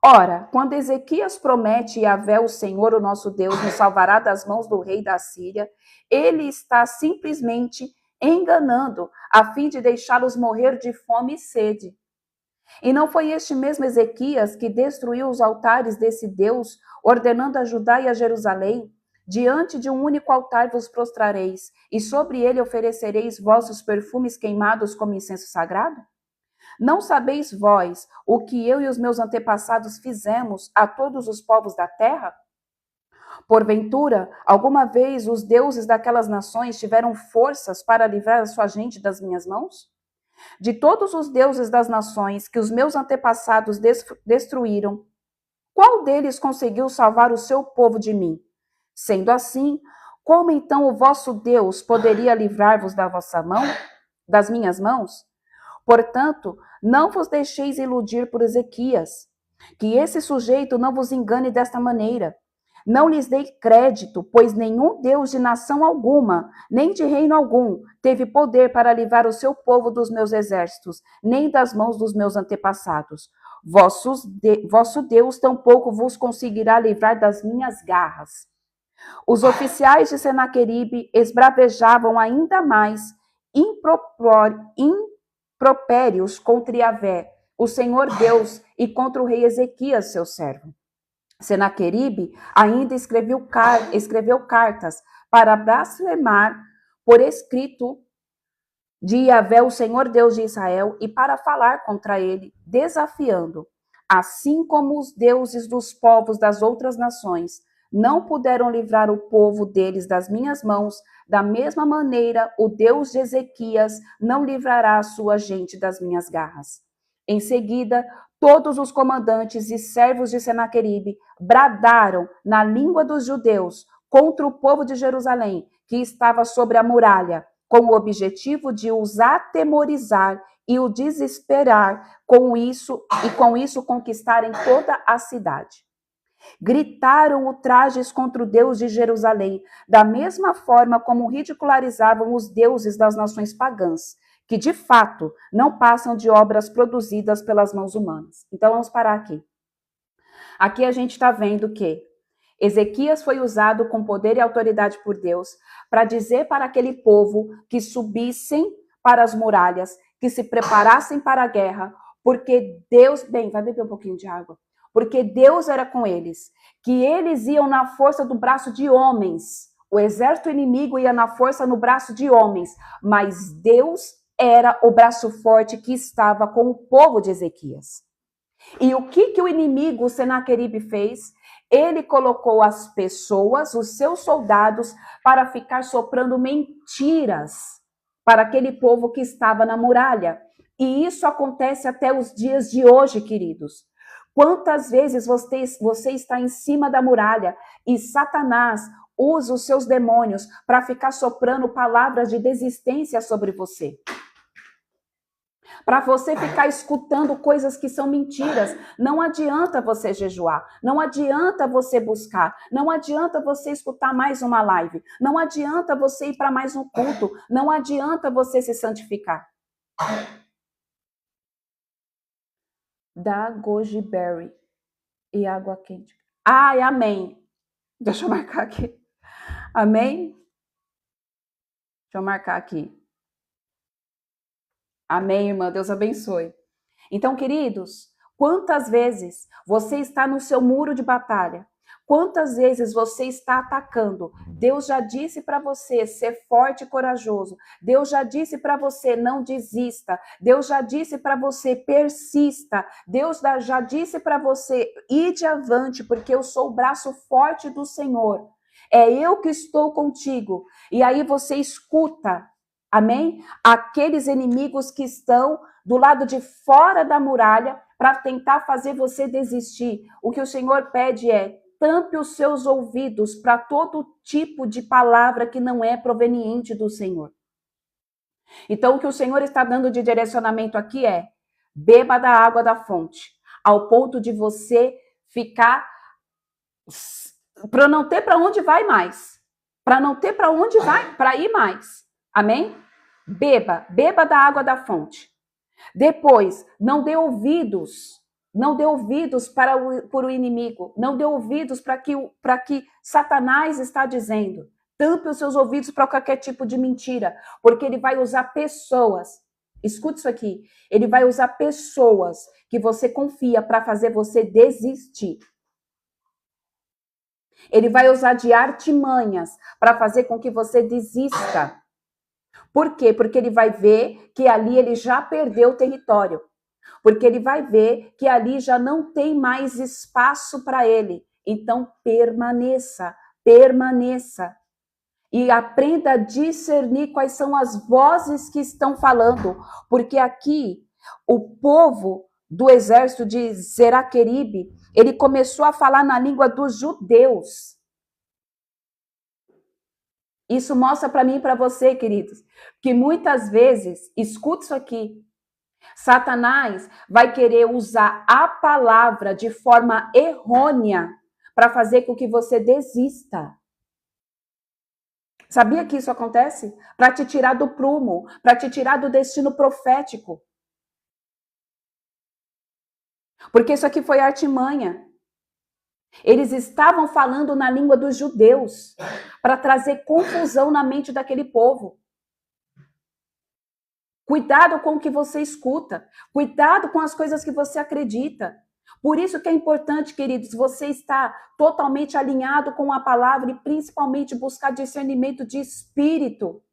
Ora, quando Ezequias promete Yahvé, o Senhor, o nosso Deus, nos salvará das mãos do rei da Síria, ele está simplesmente enganando, a fim de deixá-los morrer de fome e sede. E não foi este mesmo Ezequias que destruiu os altares desse Deus, ordenando a Judá e a Jerusalém: diante de um único altar vos prostrareis, e sobre ele oferecereis vossos perfumes queimados como incenso sagrado? Não sabeis vós o que eu e os meus antepassados fizemos a todos os povos da terra? Porventura, alguma vez os deuses daquelas nações tiveram forças para livrar a sua gente das minhas mãos? De todos os deuses das nações que os meus antepassados destruíram, qual deles conseguiu salvar o seu povo de mim? Sendo assim, como então o vosso Deus poderia livrar-vos da vossa mão, das minhas mãos? Portanto, não vos deixeis iludir por Ezequias, que esse sujeito não vos engane desta maneira. Não lhes dei crédito, pois nenhum Deus de nação alguma, nem de reino algum, teve poder para livrar o seu povo dos meus exércitos, nem das mãos dos meus antepassados. Vosso Deus tampouco vos conseguirá livrar das minhas garras. Os oficiais de Senaqueribe esbravejavam ainda mais, impropérios contra Yahvé, o Senhor Deus, e contra o rei Ezequias, seu servo. Senaqueribe ainda escreveu cartas para blasfemar por escrito de Yahvé, o Senhor Deus de Israel, e para falar contra ele, desafiando: assim como os deuses dos povos das outras nações não puderam livrar o povo deles das minhas mãos, da mesma maneira o Deus de Ezequias não livrará a sua gente das minhas garras. Em seguida, todos os comandantes e servos de Senaqueribe bradaram na língua dos judeus contra o povo de Jerusalém, que estava sobre a muralha, com o objetivo de os atemorizar e o desesperar com isso conquistarem toda a cidade. Gritaram ultrajes contra o Deus de Jerusalém, da mesma forma como ridicularizavam os deuses das nações pagãs, que de fato não passam de obras produzidas pelas mãos humanas. Então vamos parar aqui. Aqui a gente está vendo que Ezequias foi usado com poder e autoridade por Deus para dizer para aquele povo que subissem para as muralhas, que se preparassem para a guerra, porque Deus, bem, vai beber um pouquinho de água, porque Deus era com eles, que eles iam na força do braço de homens, o exército inimigo ia na força no braço de homens, mas Deus era o braço forte que estava com o povo de Ezequias. E o que o inimigo, o Senaqueribe, fez? Ele colocou as pessoas, os seus soldados, para ficar soprando mentiras para aquele povo que estava na muralha. E isso acontece até os dias de hoje, queridos. Quantas vezes você está em cima da muralha e Satanás usa os seus demônios para ficar soprando palavras de desistência sobre você? Para você ficar escutando coisas que são mentiras. Não adianta você jejuar, não adianta você buscar, não adianta você escutar mais uma live, não adianta você ir para mais um culto, não adianta você se santificar. Da Goji Berry. e água quente. Ai, amém. Deixa eu marcar aqui. Amém? Deixa eu marcar aqui. Amém, irmã. Deus abençoe. Então, queridos, quantas vezes você está no seu muro de batalha? Quantas vezes você está atacando? Deus já disse para você ser forte e corajoso. Deus já disse para você não desista. Deus já disse para você persista. Deus já disse para você ide avante, porque eu sou o braço forte do Senhor. É eu que estou contigo. E aí você escuta, amém? Aqueles inimigos que estão do lado de fora da muralha para tentar fazer você desistir. O que o Senhor pede é: tampe os seus ouvidos para todo tipo de palavra que não é proveniente do Senhor. Então, o que o Senhor está dando de direcionamento aqui é: beba da água da fonte, ao ponto de você ficar para não ter para onde vai mais, para não ter para onde vai, para ir mais. Amém? Beba da água da fonte. Depois, não dê ouvidos para o inimigo, não dê ouvidos para que Satanás está dizendo. Tampe os seus ouvidos para qualquer tipo de mentira, porque ele vai usar pessoas. Escute isso aqui. Ele vai usar pessoas que você confia para fazer você desistir. Ele vai usar de artimanhas para fazer com que você desista. Por quê? Porque ele vai ver que ali ele já perdeu o território. Porque ele vai ver que ali já não tem mais espaço para ele. Então, permaneça, permaneça. E aprenda a discernir quais são as vozes que estão falando. Porque aqui, o povo do exército de Seraqueribe, ele começou a falar na língua dos judeus. Isso mostra para mim e para você, queridos, que muitas vezes, escute isso aqui, Satanás vai querer usar a palavra de forma errônea para fazer com que você desista. Sabia que isso acontece? Para te tirar do prumo, para te tirar do destino profético. Porque isso aqui foi artimanha. Eles estavam falando na língua dos judeus para trazer confusão na mente daquele povo. Cuidado com o que você escuta. Cuidado com as coisas que você acredita. Por isso que é importante, queridos, você estar totalmente alinhado com a palavra e principalmente buscar discernimento de espírito.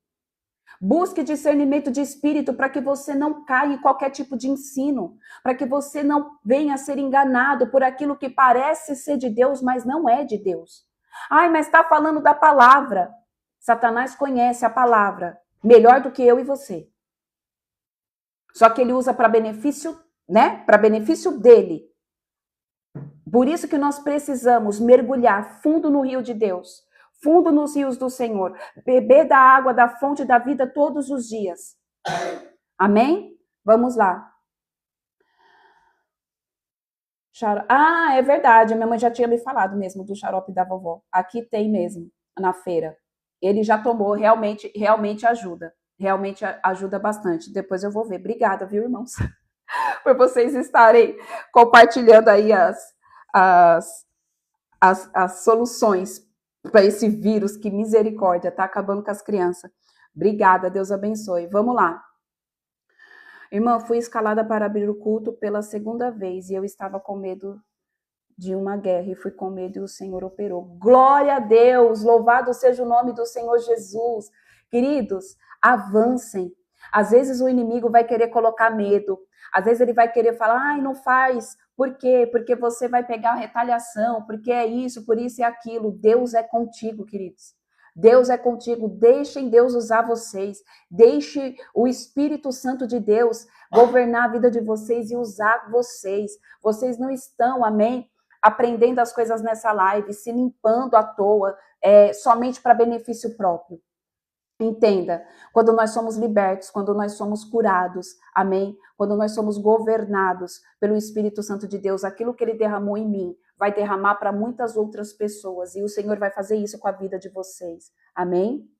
Busque discernimento de espírito para que você não caia em qualquer tipo de ensino, para que você não venha a ser enganado por aquilo que parece ser de Deus, mas não é de Deus. Ai, mas está falando da palavra. Satanás conhece a palavra melhor do que eu e você. Só que ele usa para benefício, né? Para benefício dele. Por isso que nós precisamos mergulhar fundo no rio de Deus, fundo nos rios do Senhor, beber da água da fonte da vida todos os dias. Amém? Vamos lá. Ah, é verdade, a minha mãe já tinha me falado mesmo do xarope da vovó. Aqui tem mesmo, na feira. Ele já tomou, realmente ajuda. Realmente ajuda bastante. Depois eu vou ver. Obrigada, viu, irmãos? Por vocês estarem compartilhando aí as soluções para esse vírus, que misericórdia, tá acabando com as crianças. Obrigada, Deus abençoe. Vamos lá. Irmã, fui escalada para abrir o culto pela segunda vez e eu estava com medo de uma guerra e fui com medo e o Senhor operou. Glória a Deus, louvado seja o nome do Senhor Jesus. Queridos, avancem. Às vezes o inimigo vai querer colocar medo, às vezes ele vai querer falar, ai, não faz. Por quê? Porque você vai pegar a retaliação, porque é isso, por isso e aquilo. Deus é contigo, queridos. Deus é contigo. Deixem Deus usar vocês. Deixe o Espírito Santo de Deus governar a vida de vocês e usar vocês. Vocês não estão, amém, aprendendo as coisas nessa live, se limpando à toa, somente para benefício próprio. Entenda, quando nós somos libertos, quando nós somos curados, amém? Quando nós somos governados pelo Espírito Santo de Deus, aquilo que ele derramou em mim vai derramar para muitas outras pessoas e o Senhor vai fazer isso com a vida de vocês, amém?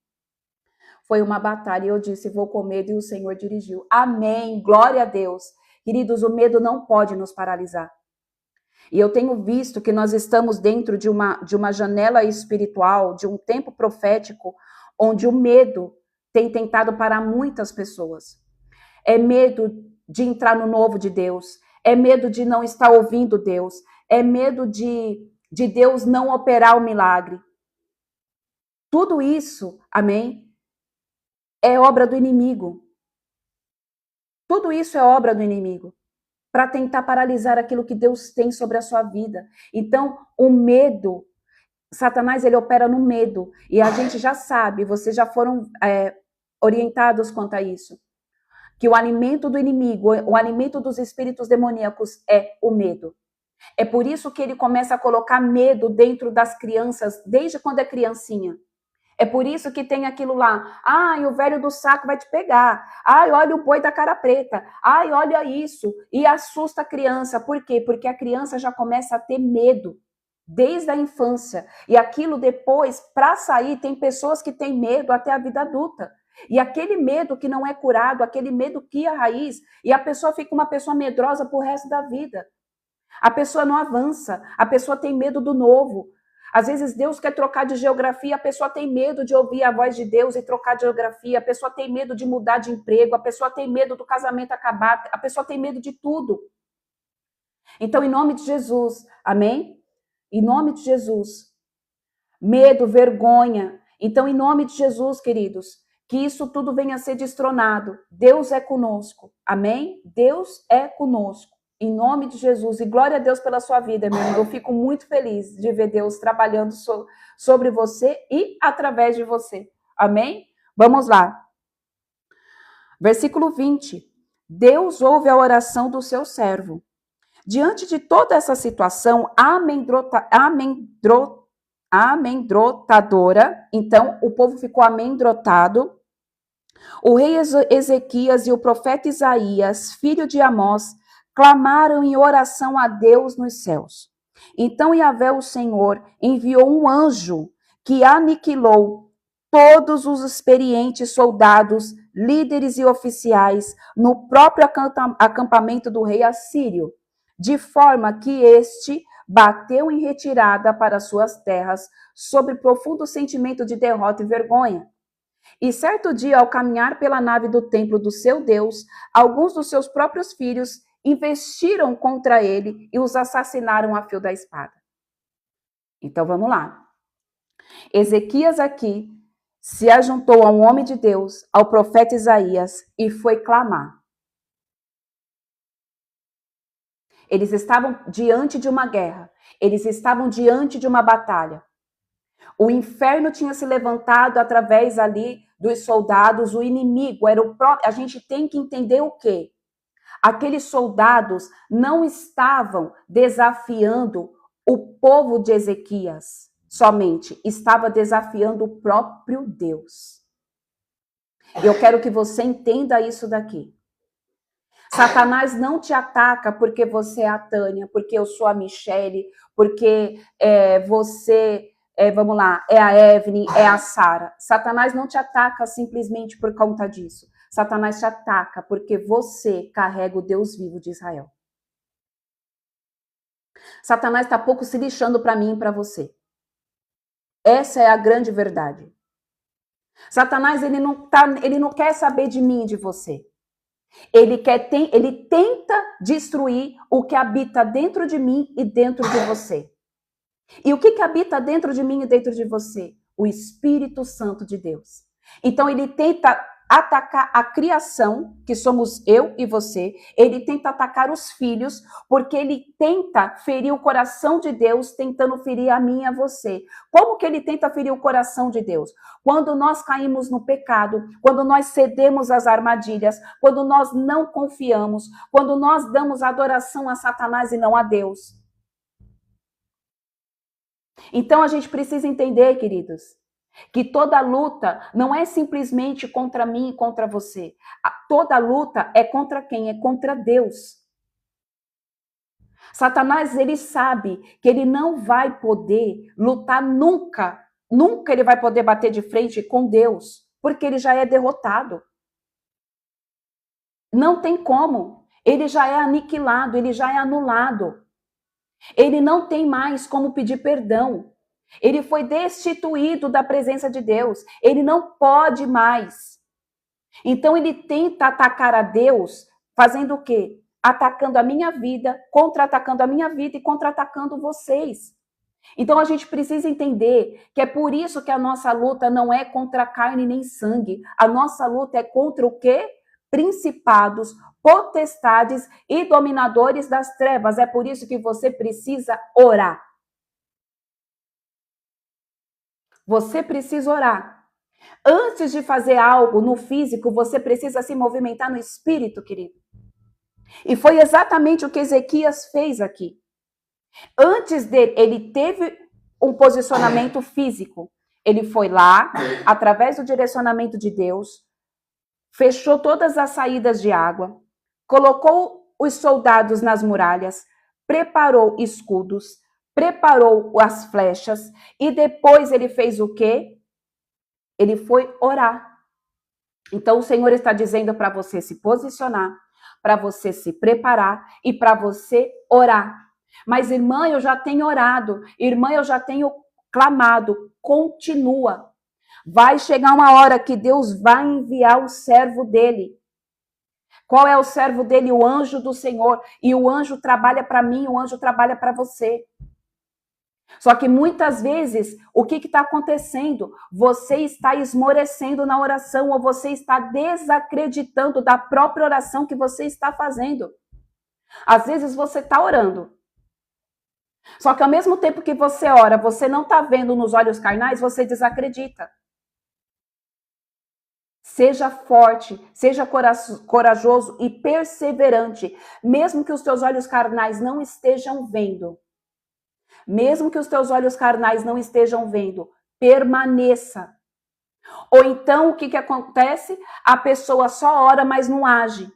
Foi uma batalha e eu disse, vou com medo e o Senhor dirigiu, amém, glória a Deus. Queridos, o medo não pode nos paralisar. E eu tenho visto que nós estamos dentro de uma janela espiritual, de um tempo profético, onde o medo tem tentado parar muitas pessoas. É medo de entrar no novo de Deus, é medo de não estar ouvindo Deus, é medo de Deus não operar o milagre. Tudo isso, amém, é obra do inimigo. Tudo isso é obra do inimigo, para tentar paralisar aquilo que Deus tem sobre a sua vida. Então, o medo, Satanás, ele opera no medo. E a gente já sabe, vocês já foram orientados quanto a isso, que o alimento do inimigo, o alimento dos espíritos demoníacos é o medo. É por isso que ele começa a colocar medo dentro das crianças, desde quando é criancinha. É por isso que tem aquilo lá. Ai, o velho do saco vai te pegar. Ai, olha o boi da cara preta. Ai, olha isso. E assusta a criança. Por quê? Porque a criança já começa a ter medo desde a infância. E aquilo depois, para sair, tem pessoas que têm medo até a vida adulta. E aquele medo que não é curado, aquele medo cria raiz, e a pessoa fica uma pessoa medrosa pro resto da vida. A pessoa não avança, a pessoa tem medo do novo. Às vezes Deus quer trocar de geografia, a pessoa tem medo de ouvir a voz de Deus e trocar de geografia, a pessoa tem medo de mudar de emprego, a pessoa tem medo do casamento acabar, a pessoa tem medo de tudo. Então, em nome de Jesus, amém? Em nome de Jesus. Medo, vergonha. Então, em nome de Jesus, queridos, que isso tudo venha a ser destronado. Deus é conosco, amém? Deus é conosco. Em nome de Jesus, e glória a Deus pela sua vida, meu irmão. Eu fico muito feliz de ver Deus trabalhando sobre você e através de você. Amém? Vamos lá. Versículo 20. Deus ouve a oração do seu servo. Diante de toda essa situação amedrontadora, então o povo ficou amedrontado. O rei Ezequias e o profeta Isaías, filho de Amós, clamaram em oração a Deus nos céus. Então Yahvé, o Senhor, enviou um anjo que aniquilou todos os experientes soldados, líderes e oficiais no próprio acampamento do rei assírio, de forma que este bateu em retirada para suas terras, sob profundo sentimento de derrota e vergonha. E certo dia, ao caminhar pela nave do templo do seu Deus, alguns dos seus próprios filhos investiram contra ele e os assassinaram a fio da espada. Então vamos lá. Ezequias aqui se ajuntou a um homem de Deus, ao profeta Isaías, e foi clamar. Eles estavam diante de uma guerra, eles estavam diante de uma batalha. O inferno tinha se levantado através ali dos soldados, o inimigo era o próprio. A gente tem que entender o quê? Aqueles soldados não estavam desafiando o povo de Ezequias somente, estava desafiando o próprio Deus. Eu quero que você entenda isso daqui. Satanás não te ataca porque você é a Tânia, porque eu sou a Michele, porque você, vamos lá, é a Evelyn, é a Sara. Satanás não te ataca simplesmente por conta disso. Satanás te ataca porque você carrega o Deus vivo de Israel. Satanás está pouco se lixando para mim e para você. Essa é a grande verdade. Satanás, ele não quer saber de mim e de você. Ele tenta destruir o que habita dentro de mim e dentro de você. E o que habita dentro de mim e dentro de você? O Espírito Santo de Deus. Então ele tenta atacar a criação, que somos eu e você. Ele tenta atacar os filhos, porque ele tenta ferir o coração de Deus, tentando ferir a mim e a você. Como que ele tenta ferir o coração de Deus? Quando nós caímos no pecado, quando nós cedemos às armadilhas, quando nós não confiamos, quando nós damos adoração a Satanás e não a Deus. Então a gente precisa entender, queridos, que toda luta não é simplesmente contra mim e contra você. Toda luta é contra quem? É contra Deus. Satanás, ele sabe que ele não vai poder lutar nunca. Nunca ele vai poder bater de frente com Deus, porque ele já é derrotado. Não tem como. Ele já é aniquilado, ele já é anulado. Ele não tem mais como pedir perdão. Ele foi destituído da presença de Deus. Ele não pode mais. Então ele tenta atacar a Deus, fazendo o quê? Atacando a minha vida, contra-atacando a minha vida e contra-atacando vocês. Então a gente precisa entender que é por isso que a nossa luta não é contra carne nem sangue. A nossa luta é contra o quê? Principados, potestades e dominadores das trevas. É por isso que você precisa orar. Você precisa orar. Antes de fazer algo no físico, você precisa se movimentar no espírito, querido. E foi exatamente o que Ezequias fez aqui. Antes dele, ele teve um posicionamento físico. Ele foi lá, através do direcionamento de Deus, fechou todas as saídas de água, colocou os soldados nas muralhas, preparou escudos, preparou as flechas e depois ele fez o quê? Ele foi orar. Então o Senhor está dizendo para você se posicionar, para você se preparar e para você orar. Mas irmã, eu já tenho orado, irmã, eu já tenho clamado. Continua. Vai chegar uma hora que Deus vai enviar o servo dele. Qual é o servo dele? O anjo do Senhor. E o anjo trabalha para mim, o anjo trabalha para você. Só que muitas vezes, o que está acontecendo? Você está esmorecendo na oração ou você está desacreditando da própria oração que você está fazendo. Às vezes você está orando. Só que ao mesmo tempo que você ora, você não está vendo nos olhos carnais, você desacredita. Seja forte, seja corajoso e perseverante, mesmo que os teus olhos carnais não estejam vendo. Mesmo que os teus olhos carnais não estejam vendo, permaneça. Ou então, o que acontece? A pessoa só ora, mas não age.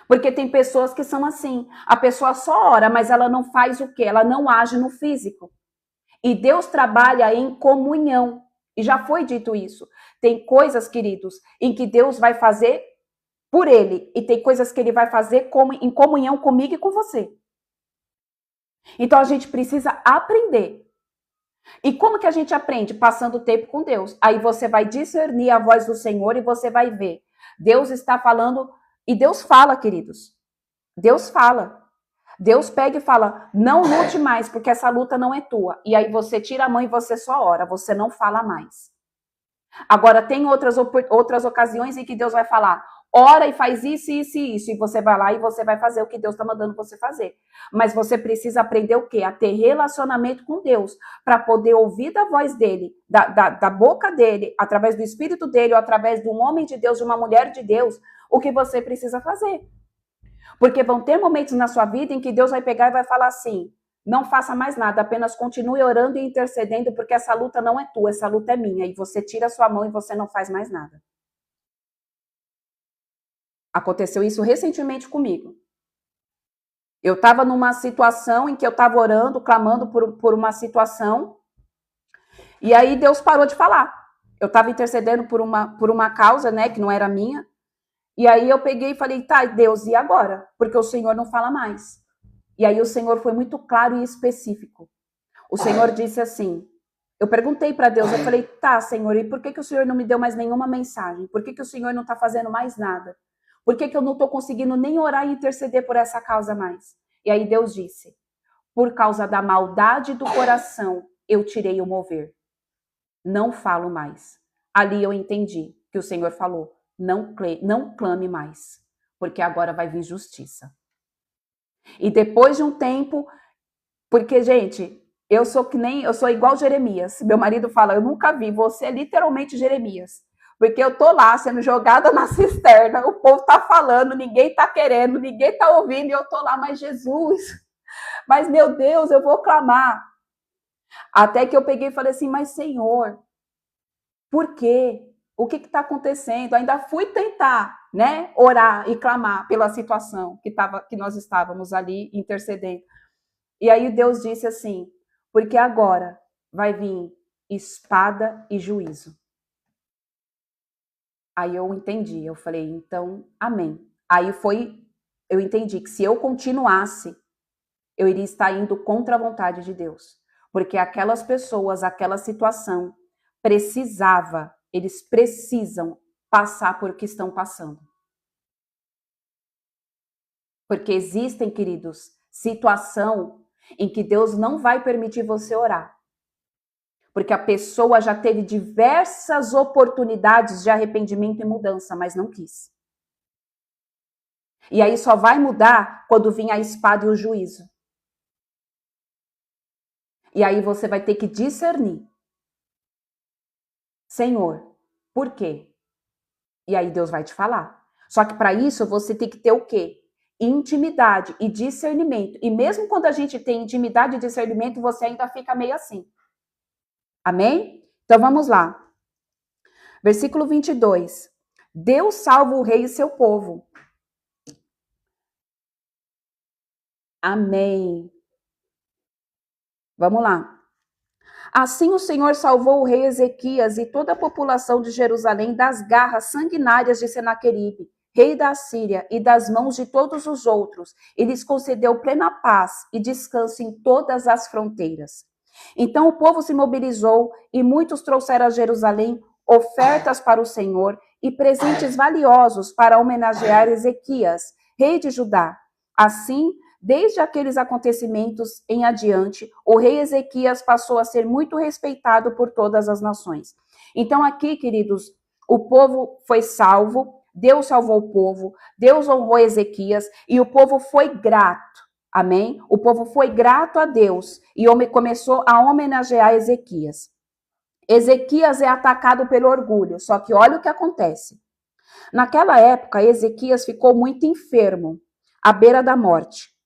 Porque tem pessoas que são assim. A pessoa só ora, mas ela não faz o quê? Ela não age no físico. E Deus trabalha em comunhão. E já foi dito isso. Tem coisas, queridos, em que Deus vai fazer por ele. E tem coisas que ele vai fazer em comunhão comigo e com você. Então a gente precisa aprender. E como que a gente aprende? Passando tempo com Deus. Aí você vai discernir a voz do Senhor e você vai ver. Deus está falando, e Deus fala, queridos. Deus fala. Deus pega e fala, não lute mais, porque essa luta não é tua. E aí você tira a mão e você só ora, você não fala mais. Agora, tem outras ocasiões em que Deus vai falar, ora e faz isso, isso e isso. E você vai lá e você vai fazer o que Deus está mandando você fazer. Mas você precisa aprender o quê? A ter relacionamento com Deus, para poder ouvir da voz dele, da boca dele, através do Espírito dele, ou através de um homem de Deus, de uma mulher de Deus, o que você precisa fazer. Porque vão ter momentos na sua vida em que Deus vai pegar e vai falar assim, não faça mais nada, apenas continue orando e intercedendo, porque essa luta não é tua, essa luta é minha. E você tira a sua mão e você não faz mais nada. Aconteceu isso recentemente comigo. Eu estava numa situação em que eu estava orando, clamando por uma situação, e aí Deus parou de falar. Eu estava intercedendo por uma causa, né, que não era minha, e aí eu peguei e falei, tá, Deus, e agora? Porque o Senhor não fala mais. E aí o Senhor foi muito claro e específico. O Senhor disse assim, eu perguntei para Deus, eu falei, tá, Senhor, e por que o Senhor não me deu mais nenhuma mensagem? Por que o Senhor não está fazendo mais nada? Por que eu não estou conseguindo nem orar e interceder por essa causa mais? E aí Deus disse, por causa da maldade do coração, eu tirei o mover. Não falo mais. Ali eu entendi que o Senhor falou, não clame mais, porque agora vai vir justiça. E depois de um tempo, porque, gente, eu sou igual Jeremias. Meu marido fala, eu nunca vi, você é literalmente Jeremias. Porque eu tô lá sendo jogada na cisterna, o povo tá falando, ninguém tá querendo, ninguém tá ouvindo, e eu tô lá, mas Jesus, mas meu Deus, eu vou clamar. Até que eu peguei e falei assim, mas Senhor, por quê? O que está acontecendo? Ainda fui tentar, né, orar e clamar pela situação que nós estávamos ali intercedendo. E aí Deus disse assim, porque agora vai vir espada e juízo. Aí eu entendi, eu falei, então, amém. Aí foi eu entendi que se eu continuasse, eu iria estar indo contra a vontade de Deus. Porque aquelas pessoas, aquela situação, eles precisam passar por o que estão passando. Porque existem, queridos, situação em que Deus não vai permitir você orar. Porque a pessoa já teve diversas oportunidades de arrependimento e mudança, mas não quis. E aí só vai mudar quando vir a espada e o juízo. E aí você vai ter que discernir. Senhor, por quê? E aí Deus vai te falar. Só que para isso você tem que ter o quê? Intimidade e discernimento. E mesmo quando a gente tem intimidade e discernimento, você ainda fica meio assim. Amém? Então vamos lá. Versículo 22. Deus salva o rei e seu povo. Amém. Vamos lá. Assim o Senhor salvou o rei Ezequias e toda a população de Jerusalém das garras sanguinárias de Senaqueribe, rei da Síria, e das mãos de todos os outros, e lhes concedeu plena paz e descanso em todas as fronteiras. Então o povo se mobilizou e muitos trouxeram a Jerusalém ofertas para o Senhor e presentes valiosos para homenagear Ezequias, rei de Judá. Assim, desde aqueles acontecimentos em adiante, o rei Ezequias passou a ser muito respeitado por todas as nações. Então aqui, queridos, o povo foi salvo, Deus salvou o povo, Deus honrou Ezequias e o povo foi grato. Amém? O povo foi grato a Deus e começou a homenagear Ezequias. Ezequias é atacado pelo orgulho, só que olha o que acontece. Naquela época, Ezequias ficou muito enfermo, à beira da morte.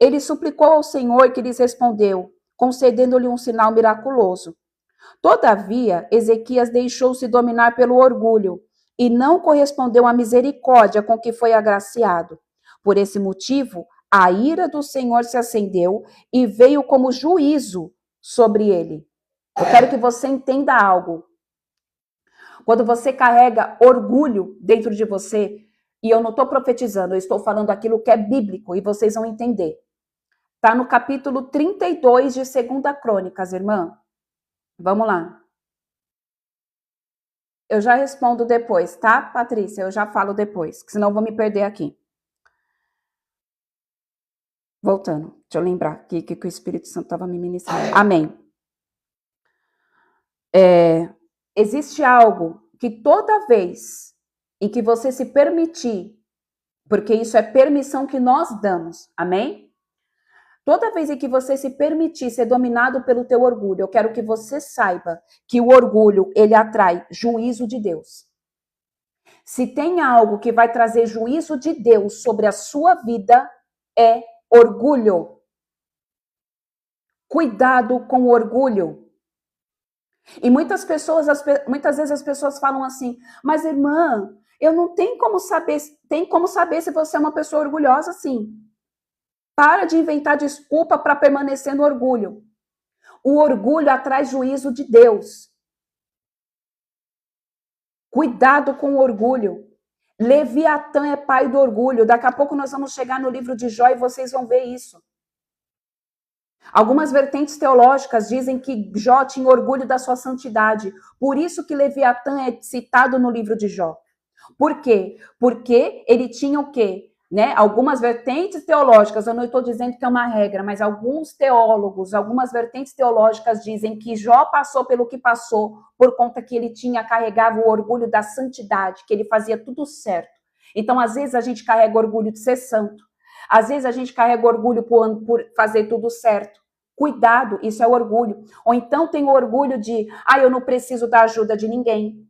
Ele suplicou ao Senhor que lhes respondeu, concedendo-lhe um sinal miraculoso. Todavia, Ezequias deixou-se dominar pelo orgulho e não correspondeu à misericórdia com que foi agraciado. Por esse motivo, a ira do Senhor se acendeu e veio como juízo sobre ele. Eu quero que você entenda algo. Quando você carrega orgulho dentro de você, e eu não estou profetizando, eu estou falando aquilo que é bíblico e vocês vão entender. Está no capítulo 32 de 2 Crônicas, irmã. Vamos lá. Eu já respondo depois, tá, Patrícia? Eu já falo depois, que senão eu vou me perder aqui. Voltando, deixa eu lembrar aqui que o Espírito Santo estava me ministrando. Amém. Existe algo que toda vez em que você se permitir, porque isso é permissão que nós damos, amém? Toda vez em que você se permitir ser dominado pelo teu orgulho, eu quero que você saiba que o orgulho, ele atrai juízo de Deus. Se tem algo que vai trazer juízo de Deus sobre a sua vida, é orgulho. Cuidado com o orgulho. E muitas vezes as pessoas falam assim, mas irmã, eu não tenho como saber, se você é uma pessoa orgulhosa, sim. Para de inventar desculpa para permanecer no orgulho. O orgulho atrai juízo de Deus. Cuidado com o orgulho. Leviatã é pai do orgulho. Daqui a pouco nós vamos chegar no livro de Jó e vocês vão ver isso. Algumas vertentes teológicas dizem que Jó tinha orgulho da sua santidade. Por isso que Leviatã é citado no livro de Jó. Por quê? Porque ele tinha o quê? Né? Algumas vertentes teológicas, eu não estou dizendo que é uma regra, mas alguns teólogos, algumas vertentes teológicas dizem que Jó passou pelo que passou por conta que ele carregava o orgulho da santidade, que ele fazia tudo certo. Então, às vezes, a gente carrega orgulho de ser santo. Às vezes, a gente carrega orgulho por fazer tudo certo. Cuidado, isso é orgulho. Ou então tem o orgulho de, eu não preciso da ajuda de ninguém.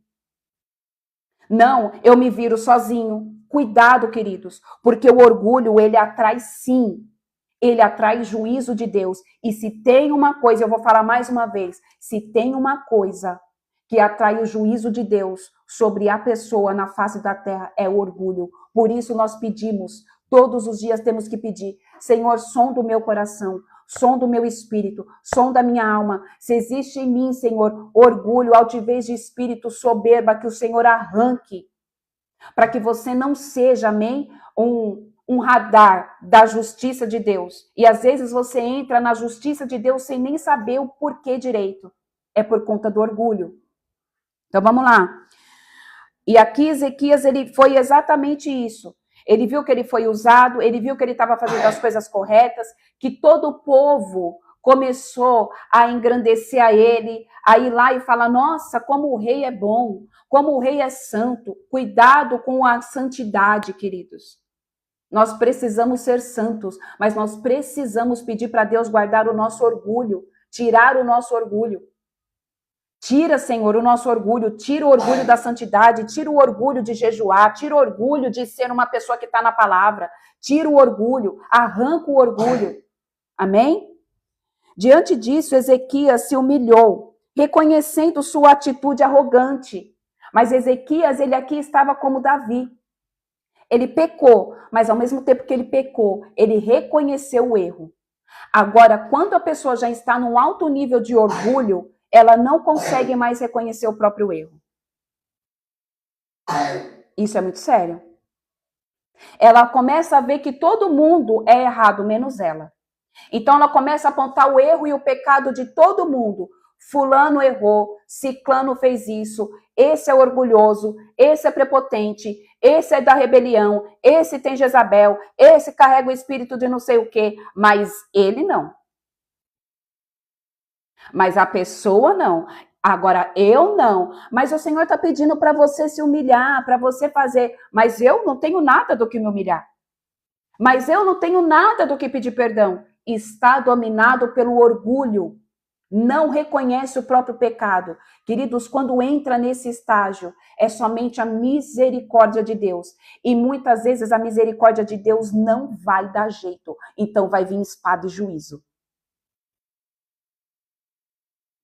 Não, eu me viro sozinho. Cuidado, queridos, porque o orgulho, ele atrai sim, ele atrai juízo de Deus. E se tem uma coisa, eu vou falar mais uma vez, se tem uma coisa que atrai o juízo de Deus sobre a pessoa na face da terra, é o orgulho. Por isso nós pedimos, todos os dias temos que pedir, Senhor, sonda o meu coração, sonda o meu espírito, sonda a minha alma. Se existe em mim, Senhor, orgulho, altivez de espírito, soberba, que o Senhor arranque, para que você não seja, amém, um radar da justiça de Deus. E às vezes você entra na justiça de Deus sem nem saber o porquê direito. É por conta do orgulho. Então vamos lá. E aqui Ezequias, ele foi exatamente isso. Ele viu que ele foi usado, ele viu que ele estava fazendo as coisas corretas, que todo o povo começou a engrandecer a ele, a ir lá e falar, nossa, como o rei é bom, como o rei é santo. Cuidado com a santidade, queridos. Nós precisamos ser santos, mas nós precisamos pedir para Deus guardar o nosso orgulho, tirar o nosso orgulho. Tira, Senhor, o nosso orgulho, tira o orgulho da santidade, tira o orgulho de jejuar, tira o orgulho de ser uma pessoa que está na palavra, tira o orgulho, arranca o orgulho. Amém? Diante disso, Ezequias se humilhou, reconhecendo sua atitude arrogante. Mas Ezequias, ele aqui estava como Davi. Ele pecou, mas ao mesmo tempo que ele pecou, ele reconheceu o erro. Agora, quando a pessoa já está num alto nível de orgulho, ela não consegue mais reconhecer o próprio erro. Isso é muito sério. Ela começa a ver que todo mundo é errado, menos ela. Então ela começa a apontar o erro e o pecado de todo mundo. Fulano errou, ciclano fez isso, esse é orgulhoso, esse é prepotente, esse é da rebelião, esse tem Jezabel, esse carrega o espírito de não sei o quê, mas ele não. Mas a pessoa não. Agora, eu não. Mas o Senhor está pedindo para você se humilhar, para você fazer. Mas eu não tenho nada do que me humilhar. Mas eu não tenho nada do que pedir perdão. Está dominado pelo orgulho. Não reconhece o próprio pecado. Queridos, quando entra nesse estágio, é somente a misericórdia de Deus. E muitas vezes a misericórdia de Deus não vai dar jeito. Então vai vir espada e juízo.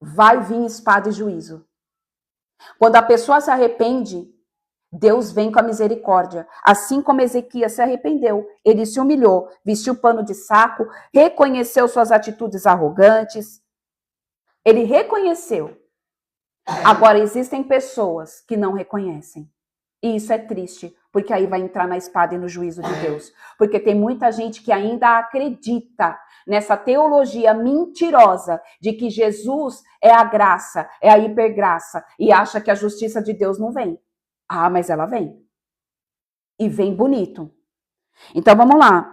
Vai vir espada e juízo. Quando a pessoa se arrepende, Deus vem com a misericórdia. Assim como Ezequias se arrependeu, ele se humilhou, vestiu pano de saco, reconheceu suas atitudes arrogantes. Ele reconheceu. Agora, existem pessoas que não reconhecem. E isso é triste, porque aí vai entrar na espada e no juízo de Deus. Porque tem muita gente que ainda acredita nessa teologia mentirosa de que Jesus é a graça, é a hipergraça, e acha que a justiça de Deus não vem. Ah, mas ela vem. E vem bonito. Então vamos lá.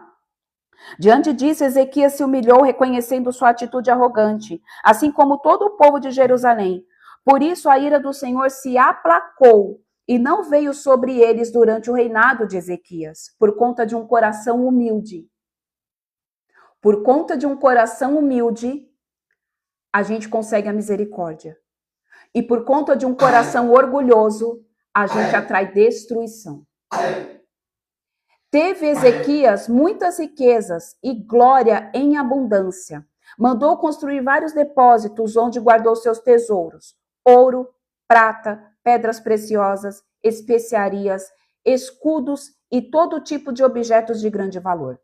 Diante disso, Ezequias se humilhou, reconhecendo sua atitude arrogante, assim como todo o povo de Jerusalém. Por isso a ira do Senhor se aplacou e não veio sobre eles durante o reinado de Ezequias, por conta de um coração humilde. Por conta de um coração humilde, a gente consegue a misericórdia. E por conta de um coração orgulhoso, a gente atrai destruição. Teve Ezequias muitas riquezas e glória em abundância. Mandou construir vários depósitos onde guardou seus tesouros: ouro, prata, pedras preciosas, especiarias, escudos e todo tipo de objetos de grande valor.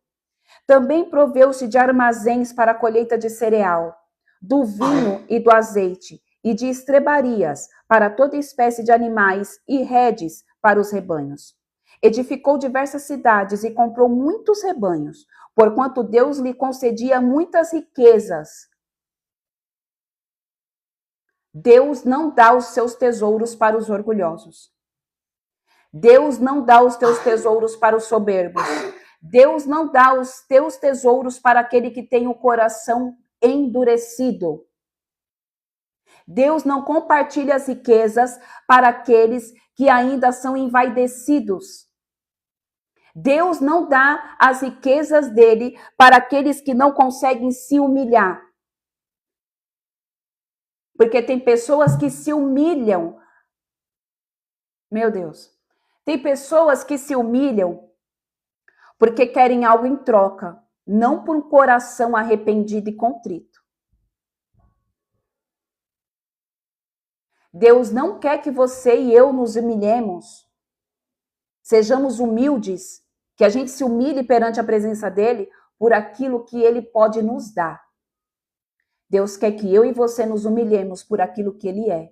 Também proveu-se de armazéns para a colheita de cereal, do vinho e do azeite, e de estrebarias para toda espécie de animais e redes para os rebanhos. Edificou diversas cidades e comprou muitos rebanhos, porquanto Deus lhe concedia muitas riquezas. Deus não dá os seus tesouros para os orgulhosos. Deus não dá os teus tesouros para os soberbos. Deus não dá os teus tesouros para aquele que tem o coração endurecido. Deus não compartilha as riquezas para aqueles que ainda são envaidecidos. Deus não dá as riquezas dele para aqueles que não conseguem se humilhar. Porque tem pessoas que se humilham. Meu Deus. Tem pessoas que se humilham porque querem algo em troca, não por um coração arrependido e contrito. Deus não quer que você e eu nos humilhemos. Sejamos humildes, que a gente se humilhe perante a presença dele por aquilo que ele pode nos dar. Deus quer que eu e você nos humilhemos por aquilo que ele é,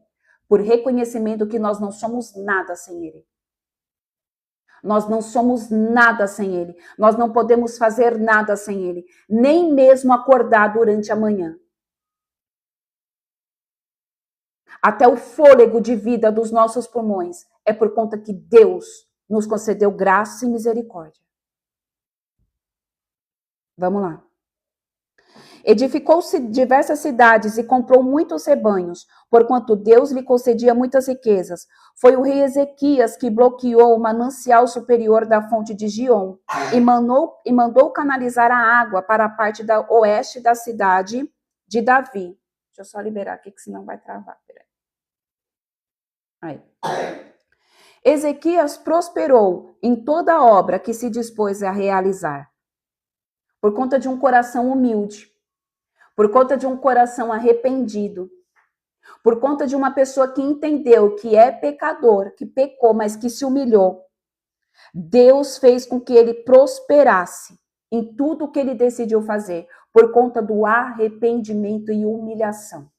por reconhecimento que nós não somos nada sem ele. Nós não somos nada sem Ele. Nós não podemos fazer nada sem Ele. Nem mesmo acordar durante a manhã. Até o fôlego de vida dos nossos pulmões é por conta que Deus nos concedeu graça e misericórdia. Vamos lá. Edificou-se diversas cidades e comprou muitos rebanhos, porquanto Deus lhe concedia muitas riquezas. Foi o rei Ezequias que bloqueou o manancial superior da fonte de Gion e mandou canalizar a água para a parte da oeste da cidade de Davi. Deixa eu só liberar aqui, que senão vai travar. Aí. Ezequias prosperou em toda a obra que se dispôs a realizar, por conta de um coração humilde, por conta de um coração arrependido, por conta de uma pessoa que entendeu que é pecador, que pecou, mas que se humilhou. Deus fez com que ele prosperasse em tudo que ele decidiu fazer, por conta do arrependimento e humilhação.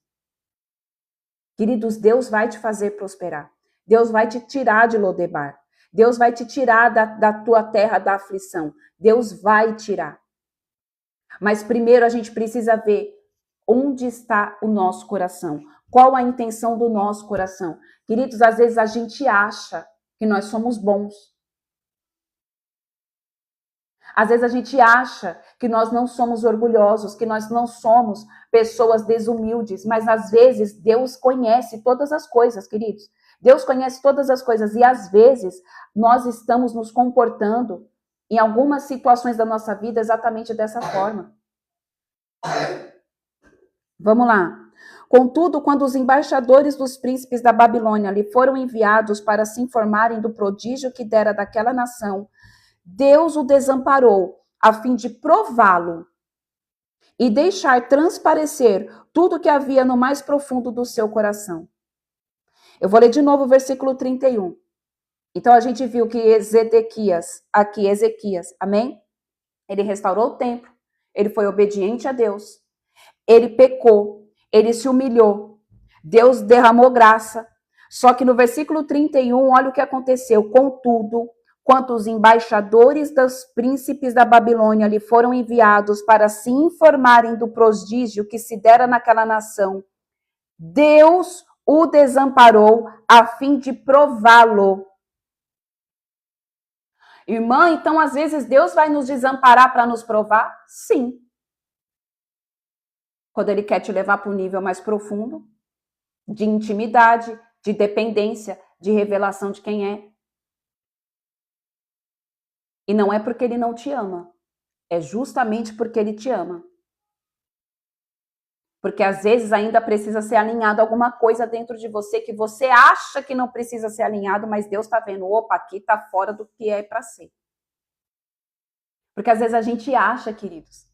Queridos, Deus vai te fazer prosperar. Deus vai te tirar de Lodebar. Deus vai te tirar da tua terra da aflição. Deus vai tirar. Mas primeiro a gente precisa ver onde está o nosso coração. Qual a intenção do nosso coração? Queridos, às vezes a gente acha que nós somos bons. Às vezes a gente acha que nós não somos orgulhosos, que nós não somos pessoas desumildes, mas às vezes Deus conhece todas as coisas, queridos. Deus conhece todas as coisas e às vezes nós estamos nos comportando em algumas situações da nossa vida exatamente dessa forma. Vamos lá. Contudo, quando os embaixadores dos príncipes da Babilônia lhe foram enviados para se informarem do prodígio que dera daquela nação, Deus o desamparou a fim de prová-lo e deixar transparecer tudo que havia no mais profundo do seu coração. Eu vou ler de novo o versículo 31. Então a gente viu que Ezequias, amém? Ele restaurou o templo, ele foi obediente a Deus, ele pecou, ele se humilhou, Deus derramou graça. Só que no versículo 31, olha o que aconteceu. Contudo, quanto os embaixadores dos príncipes da Babilônia lhe foram enviados para se informarem do prodígio que se dera naquela nação, Deus o desamparou a fim de prová-lo. Irmã, então às vezes Deus vai nos desamparar para nos provar? Sim. Quando Ele quer te levar para um nível mais profundo, de intimidade, de dependência, de revelação de quem é. E não é porque Ele não te ama, é justamente porque Ele te ama. Porque às vezes ainda precisa ser alinhado alguma coisa dentro de você que você acha que não precisa ser alinhado, mas Deus está vendo, opa, aqui está fora do que é para ser. Porque às vezes a gente acha, queridos,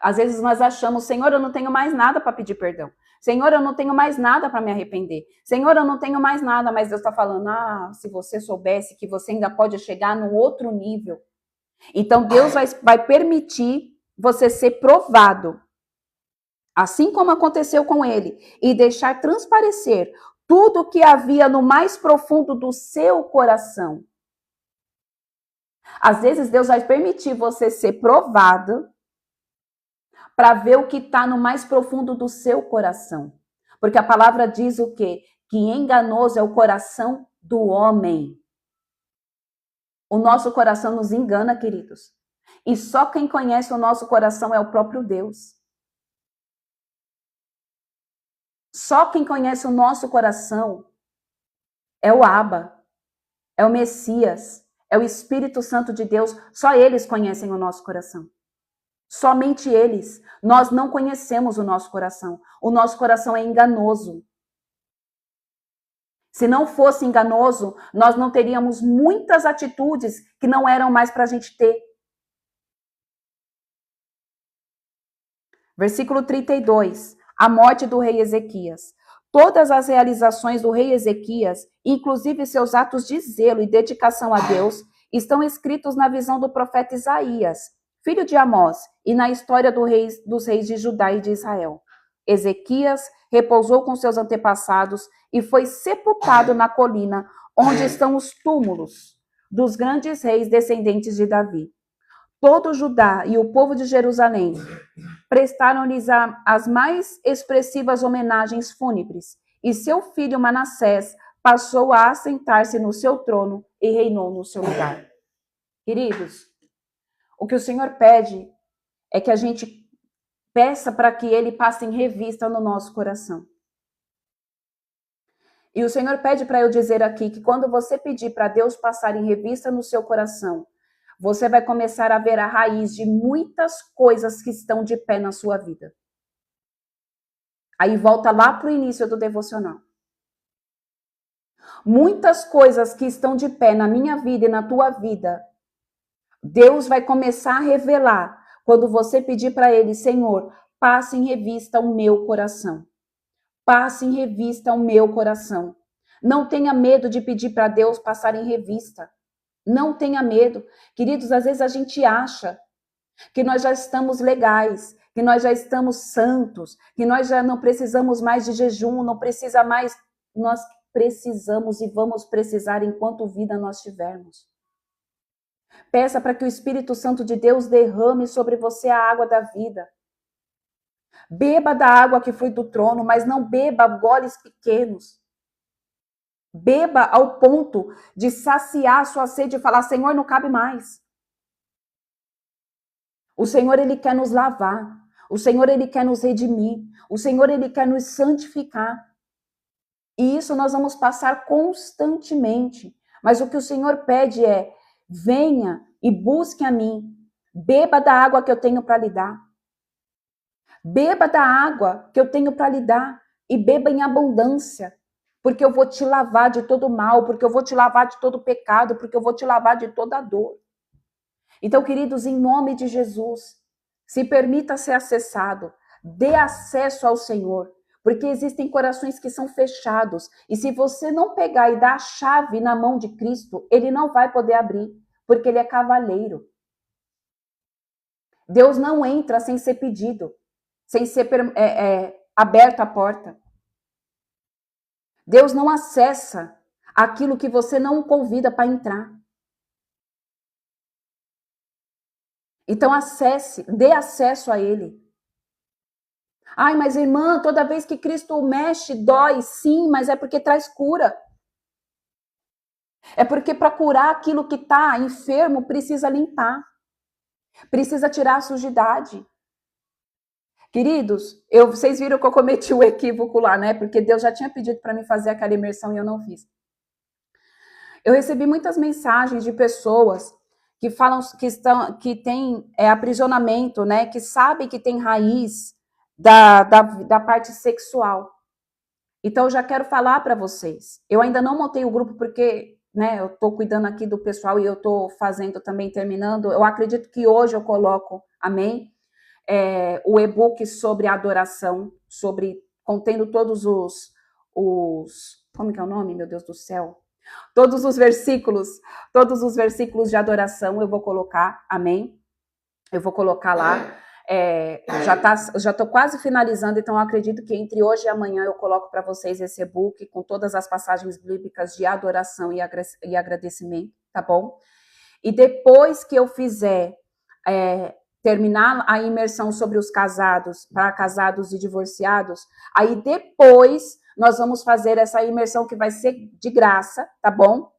às vezes nós achamos, Senhor, eu não tenho mais nada para pedir perdão. Senhor, eu não tenho mais nada para me arrepender. Senhor, eu não tenho mais nada, mas Deus está falando, se você soubesse que você ainda pode chegar num outro nível. Então Deus vai permitir você ser provado. Assim como aconteceu com ele, e deixar transparecer tudo o que havia no mais profundo do seu coração. Às vezes Deus vai permitir você ser provado para ver o que está no mais profundo do seu coração. Porque a palavra diz o quê? Que enganoso é o coração do homem. O nosso coração nos engana, queridos. E só quem conhece o nosso coração é o próprio Deus. Só quem conhece o nosso coração é o Abba, é o Messias, é o Espírito Santo de Deus. Só eles conhecem o nosso coração. Somente eles. Nós não conhecemos o nosso coração. O nosso coração é enganoso. Se não fosse enganoso, nós não teríamos muitas atitudes que não eram mais para a gente ter. Versículo 32. A morte do rei Ezequias. Todas as realizações do rei Ezequias, inclusive seus atos de zelo e dedicação a Deus, estão escritos na visão do profeta Isaías, filho de Amós, e na história dos reis de Judá e de Israel. Ezequias repousou com seus antepassados e foi sepultado na colina onde estão os túmulos, dos grandes reis descendentes de Davi. Todo Judá e o povo de Jerusalém prestaram-lhes as mais expressivas homenagens fúnebres, e seu filho Manassés passou a assentar-se no seu trono e reinou no seu lugar. Queridos, o que o Senhor pede é que a gente peça para que ele passe em revista no nosso coração. E o Senhor pede para eu dizer aqui que quando você pedir para Deus passar em revista no seu coração, você vai começar a ver a raiz de muitas coisas que estão de pé na sua vida. Aí volta lá para o início do devocional. Muitas coisas que estão de pé na minha vida e na tua vida, Deus vai começar a revelar quando você pedir para Ele, Senhor, passe em revista o meu coração. Passe em revista o meu coração. Não tenha medo de pedir para Deus passar em revista. Não tenha medo. Queridos, às vezes a gente acha que nós já estamos legais, que nós já estamos santos, que nós já não precisamos mais de jejum, não precisa mais. Nós precisamos e vamos precisar enquanto vida nós tivermos. Peça para que o Espírito Santo de Deus derrame sobre você a água da vida. Beba da água que flui do trono, mas não beba goles pequenos. Beba ao ponto de saciar a sua sede e falar, Senhor, não cabe mais. O Senhor, Ele quer nos lavar. O Senhor, Ele quer nos redimir. O Senhor, Ele quer nos santificar. E isso nós vamos passar constantemente. Mas o que o Senhor pede é, venha e busque a mim. Beba da água que eu tenho para lhe dar. Beba da água que eu tenho para lhe dar. E beba em abundância. Porque eu vou te lavar de todo mal. Porque eu vou te lavar de todo pecado. Porque eu vou te lavar de toda dor. Então, queridos, em nome de Jesus, se permita ser acessado. Dê acesso ao Senhor. Porque existem corações que são fechados. E se você não pegar e dar a chave na mão de Cristo, Ele não vai poder abrir. Porque Ele é cavalheiro. Deus não entra sem ser pedido. Sem ser aberta a porta. Deus não acessa aquilo que você não o convida para entrar. Então acesse, dê acesso a Ele. Ai, mas irmã, toda vez que Cristo mexe, dói. Sim, mas é porque traz cura. É porque para curar aquilo que está enfermo, precisa limpar. Precisa tirar a sujidade. Queridos, vocês viram que eu cometi o equívoco lá, né? Porque Deus já tinha pedido para mim fazer aquela imersão e eu não fiz. Eu recebi muitas mensagens de pessoas que falam que tem aprisionamento, né? Que sabem que tem raiz da parte sexual. Então, eu já quero falar para vocês. Eu ainda não montei o grupo porque, né? Eu estou cuidando aqui do pessoal e eu estou fazendo também, terminando. Eu acredito que hoje eu coloco, amém? O e-book sobre adoração, contendo todos os como que é o nome, meu Deus do céu? Todos os versículos de adoração eu vou colocar, amém? Eu vou colocar lá. Já estou quase finalizando, então eu acredito que entre hoje e amanhã eu coloco para vocês esse e-book com todas as passagens bíblicas de adoração e agradecimento, tá bom? E depois que eu fizer terminar a imersão sobre os casados, para casados e divorciados, aí depois nós vamos fazer essa imersão que vai ser de graça, tá bom?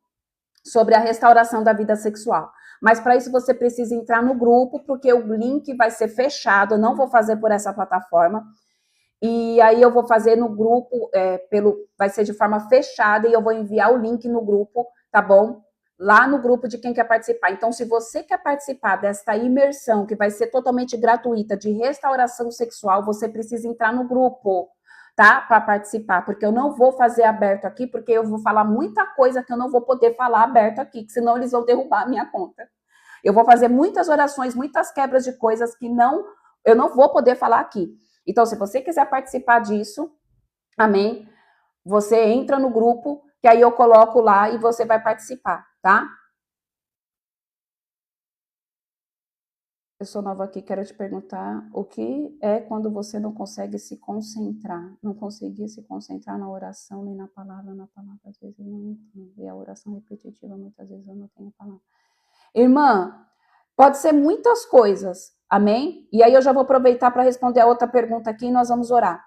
Sobre a restauração da vida sexual. Mas para isso você precisa entrar no grupo, porque o link vai ser fechado, eu não vou fazer por essa plataforma. E aí eu vou fazer no grupo, vai ser de forma fechada, e eu vou enviar o link no grupo, tá bom? Lá no grupo de quem quer participar. Então, se você quer participar desta imersão, que vai ser totalmente gratuita, de restauração sexual, você precisa entrar no grupo, tá? Para participar, porque eu não vou fazer aberto aqui, porque eu vou falar muita coisa que eu não vou poder falar aberto aqui, que senão eles vão derrubar a minha conta. Eu vou fazer muitas orações, muitas quebras de coisas que eu não vou poder falar aqui. Então, se você quiser participar disso, amém? Você entra no grupo, que aí eu coloco lá e você vai participar, tá? Eu sou nova aqui, quero te perguntar o que é quando você não consegue se concentrar, não conseguir se concentrar na oração nem na palavra, às vezes eu não entendo, e a oração repetitiva, muitas vezes eu não tenho palavra. Irmã, pode ser muitas coisas, amém? E aí eu já vou aproveitar para responder a outra pergunta aqui e nós vamos orar.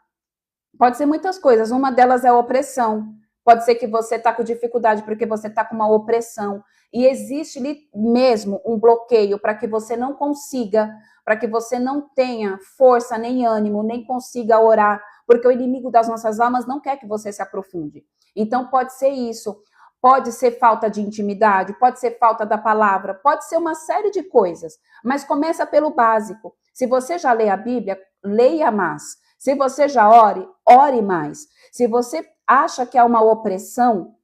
Pode ser muitas coisas, uma delas é a opressão. Pode ser que você está com dificuldade porque você está com uma opressão. E existe mesmo um bloqueio para que você não consiga, para que você não tenha força, nem ânimo, nem consiga orar, porque o inimigo das nossas almas não quer que você se aprofunde. Então pode ser isso, pode ser falta de intimidade, pode ser falta da palavra, pode ser uma série de coisas, mas começa pelo básico. Se você já lê a Bíblia, leia mais. Se você já ore mais. Se você acha que há uma opressão,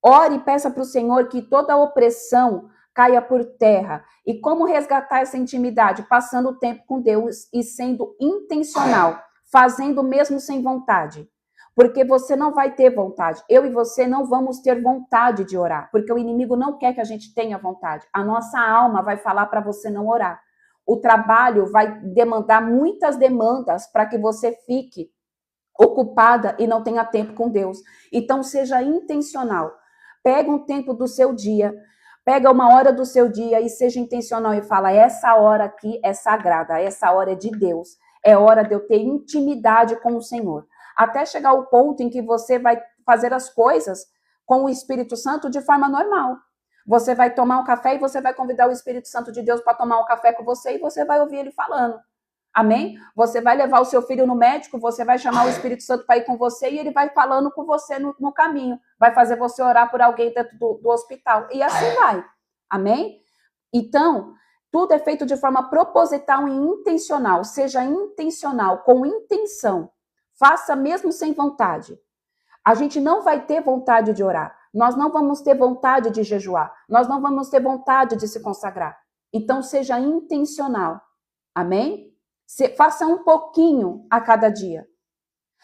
ore e peça para o Senhor que toda opressão caia por terra. E como resgatar essa intimidade? Passando o tempo com Deus e sendo intencional, fazendo mesmo sem vontade. Porque você não vai ter vontade. Eu e você não vamos ter vontade de orar, porque o inimigo não quer que a gente tenha vontade. A nossa alma vai falar para você não orar. O trabalho vai demandar muitas demandas para que você fique ocupada e não tenha tempo com Deus. Então, seja intencional. Pega um tempo do seu dia, pega uma hora do seu dia e seja intencional e fala, essa hora aqui é sagrada, essa hora é de Deus. É hora de eu ter intimidade com o Senhor. Até chegar ao ponto em que você vai fazer as coisas com o Espírito Santo de forma normal. Você vai tomar um café e você vai convidar o Espírito Santo de Deus para tomar um café com você e você vai ouvir ele falando. Amém? Você vai levar o seu filho no médico, você vai chamar o Espírito Santo para ir com você e ele vai falando com você no caminho. Vai fazer você orar por alguém dentro do hospital. E assim vai. Amém? Então, tudo é feito de forma proposital e intencional. Seja intencional, com intenção. Faça mesmo sem vontade. A gente não vai ter vontade de orar. Nós não vamos ter vontade de jejuar. Nós não vamos ter vontade de se consagrar. Então, seja intencional. Amém? Faça um pouquinho a cada dia.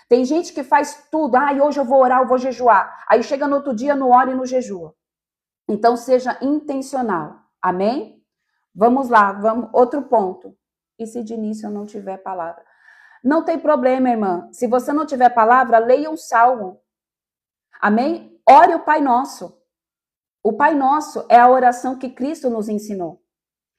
Tem gente que faz tudo. Hoje eu vou orar, eu vou jejuar. Aí chega no outro dia, não ora e não jejua. Então, seja intencional. Amém? Vamos lá, outro ponto. E se de início eu não tiver palavra? Não tem problema, irmã. Se você não tiver palavra, leia um salmo. Amém? Ore o Pai Nosso. O Pai Nosso é a oração que Cristo nos ensinou.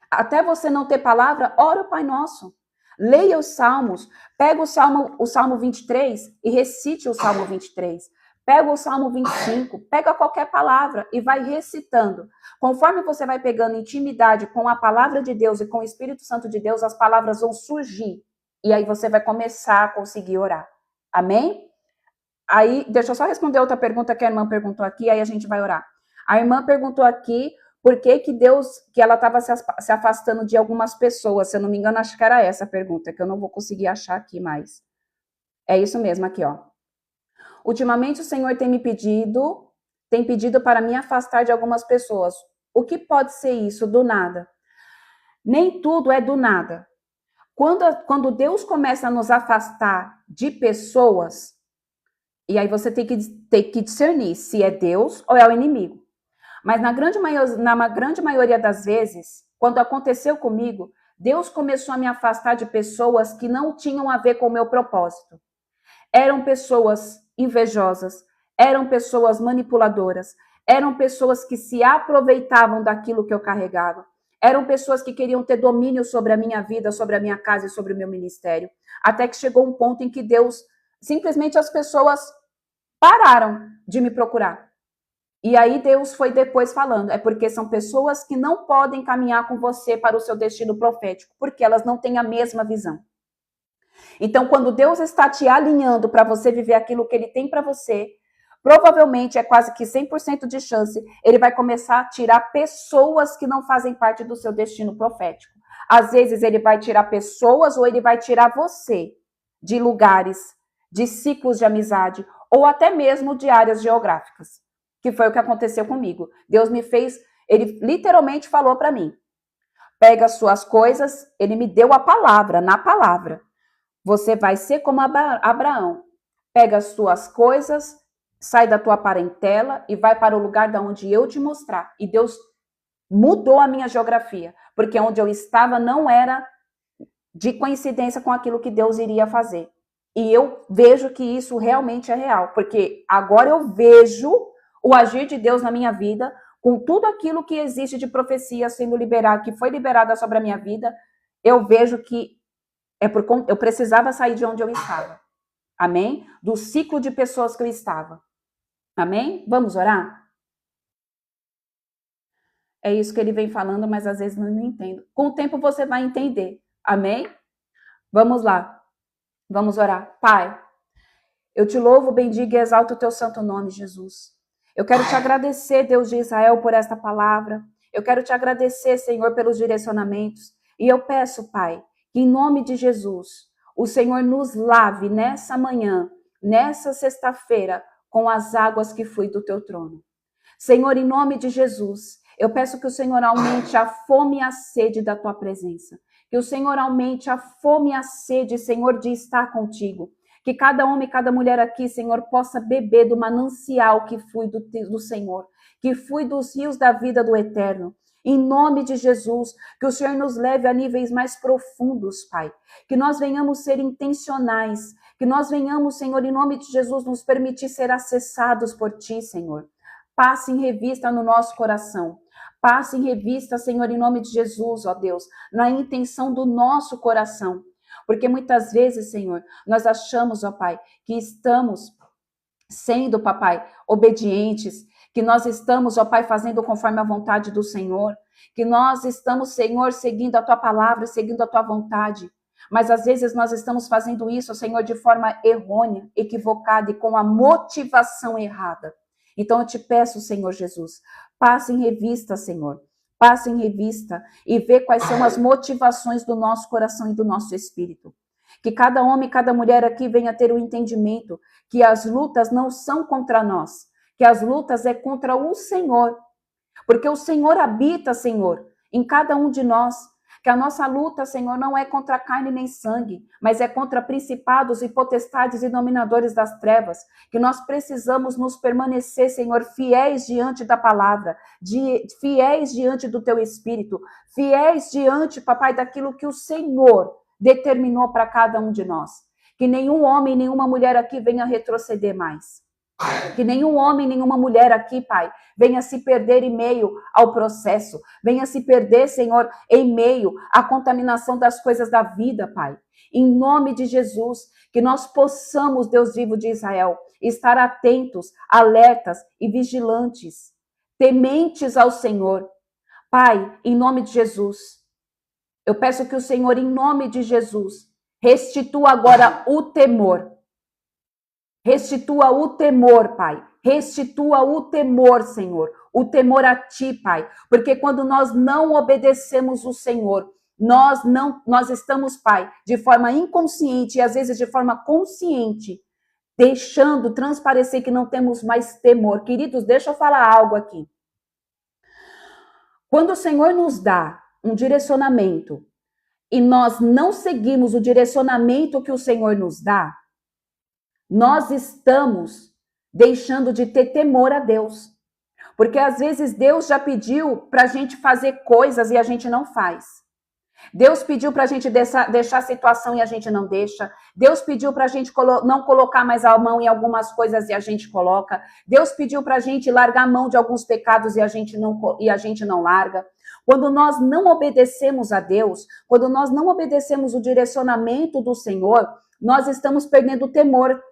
Até você não ter palavra, ore o Pai Nosso. Leia os salmos. Pega o Salmo 23 e recite o Salmo 23. Pega o Salmo 25, pega qualquer palavra e vai recitando. Conforme você vai pegando intimidade com a palavra de Deus e com o Espírito Santo de Deus, as palavras vão surgir. E aí você vai começar a conseguir orar. Amém? Aí, deixa eu só responder outra pergunta que a irmã perguntou aqui, aí a gente vai orar. A irmã perguntou aqui por que ela estava se afastando de algumas pessoas. Se eu não me engano, acho que era essa a pergunta, que eu não vou conseguir achar aqui mais. É isso mesmo aqui, ó. Ultimamente o Senhor tem pedido para me afastar de algumas pessoas. O que pode ser isso do nada? Nem tudo é do nada. Quando Deus começa a nos afastar de pessoas, e aí você tem que discernir se é Deus ou é o inimigo. Mas na grande maioria das vezes, quando aconteceu comigo, Deus começou a me afastar de pessoas que não tinham a ver com o meu propósito. Eram pessoas invejosas, eram pessoas manipuladoras, eram pessoas que se aproveitavam daquilo que eu carregava. Eram pessoas que queriam ter domínio sobre a minha vida, sobre a minha casa e sobre o meu ministério. Até que chegou um ponto em que Deus, simplesmente as pessoas pararam de me procurar. E aí Deus foi depois falando, é porque são pessoas que não podem caminhar com você para o seu destino profético, porque elas não têm a mesma visão. Então, quando Deus está te alinhando para você viver aquilo que Ele tem para você, provavelmente é quase que 100% de chance, Ele vai começar a tirar pessoas que não fazem parte do seu destino profético. Às vezes Ele vai tirar pessoas ou Ele vai tirar você de lugares, de ciclos de amizade, ou até mesmo de áreas geográficas. Que foi o que aconteceu comigo. Deus me fez, Ele literalmente falou para mim, pega as suas coisas, Ele me deu a palavra, na palavra. Você vai ser como Abraão. Pega as suas coisas, sai da tua parentela e vai para o lugar da onde eu te mostrar. E Deus mudou a minha geografia. porque onde eu estava não era de coincidência com aquilo que Deus iria fazer. E eu vejo que isso realmente é real, porque agora eu vejo o agir de Deus na minha vida, com tudo aquilo que existe de profecia sendo liberado, que foi liberada sobre a minha vida, eu vejo que eu precisava sair de onde eu estava. Amém? Do ciclo de pessoas que eu estava. Amém? Vamos orar? É isso que ele vem falando, mas às vezes não entendo. Com o tempo você vai entender. Amém? Vamos lá. Vamos orar. Pai, eu te louvo, bendigo e exalto o teu santo nome, Jesus. Eu quero te agradecer, Deus de Israel, por esta palavra. Eu quero te agradecer, Senhor, pelos direcionamentos. E eu peço, Pai, que em nome de Jesus, o Senhor nos lave nessa manhã, nessa sexta-feira, com as águas que fluem do teu trono. Senhor, em nome de Jesus, eu peço que o Senhor aumente a fome e a sede da tua presença. Que o Senhor aumente a fome e a sede, Senhor, de estar contigo. Que cada homem e cada mulher aqui, Senhor, possa beber do manancial que flui do Senhor, que flui dos rios da vida do eterno. Em nome de Jesus, que o Senhor nos leve a níveis mais profundos, Pai. Que nós venhamos ser intencionais, que nós venhamos, Senhor, em nome de Jesus, nos permitir ser acessados por Ti, Senhor. Passe em revista no nosso coração. Passe em revista, Senhor, em nome de Jesus, ó Deus, na intenção do nosso coração. Porque muitas vezes, Senhor, nós achamos, ó Pai, que estamos sendo, papai, obedientes, que nós estamos, ó Pai, fazendo conforme a vontade do Senhor, que nós estamos, Senhor, seguindo a Tua palavra, seguindo a Tua vontade. Mas às vezes nós estamos fazendo isso, Senhor, de forma errônea, equivocada e com a motivação errada. Então eu te peço, Senhor Jesus, passe em revista, Senhor. Passe em revista e vê quais são as motivações do nosso coração e do nosso espírito. Que cada homem e cada mulher aqui venha ter o entendimento que as lutas não são contra nós, que as lutas é contra o Senhor. Porque o Senhor habita, Senhor, em cada um de nós. Que a nossa luta, Senhor, não é contra carne nem sangue, mas é contra principados e potestades e dominadores das trevas. Que nós precisamos nos permanecer, Senhor, fiéis diante da palavra, fiéis diante do Teu Espírito, fiéis diante, papai, daquilo que o Senhor determinou para cada um de nós. Que nenhum homem, nenhuma mulher aqui venha retroceder mais. Que nenhum homem, nenhuma mulher aqui, Pai, venha se perder em meio ao processo. Venha se perder, Senhor, em meio à contaminação das coisas da vida, Pai. Em nome de Jesus, que nós possamos, Deus vivo de Israel, estar atentos, alertas e vigilantes, tementes ao Senhor. Pai, em nome de Jesus, eu peço que o Senhor, em nome de Jesus, restitua agora o temor. Restitua o temor, Pai. Restitua o temor, Senhor. O temor a Ti, Pai. Porque quando nós não obedecemos o Senhor, nós estamos, Pai, de forma inconsciente e às vezes de forma consciente, deixando transparecer que não temos mais temor. Queridos, deixa eu falar algo aqui. Quando o Senhor nos dá um direcionamento e nós não seguimos o direcionamento que o Senhor nos dá, nós estamos deixando de ter temor a Deus. Porque às vezes Deus já pediu para a gente fazer coisas e a gente não faz. Deus pediu para a gente deixar a situação e a gente não deixa. Deus pediu para a gente não colocar mais a mão em algumas coisas e a gente coloca. Deus pediu para a gente largar a mão de alguns pecados e a gente não larga. Quando nós não obedecemos a Deus, quando nós não obedecemos o direcionamento do Senhor, nós estamos perdendo o temor.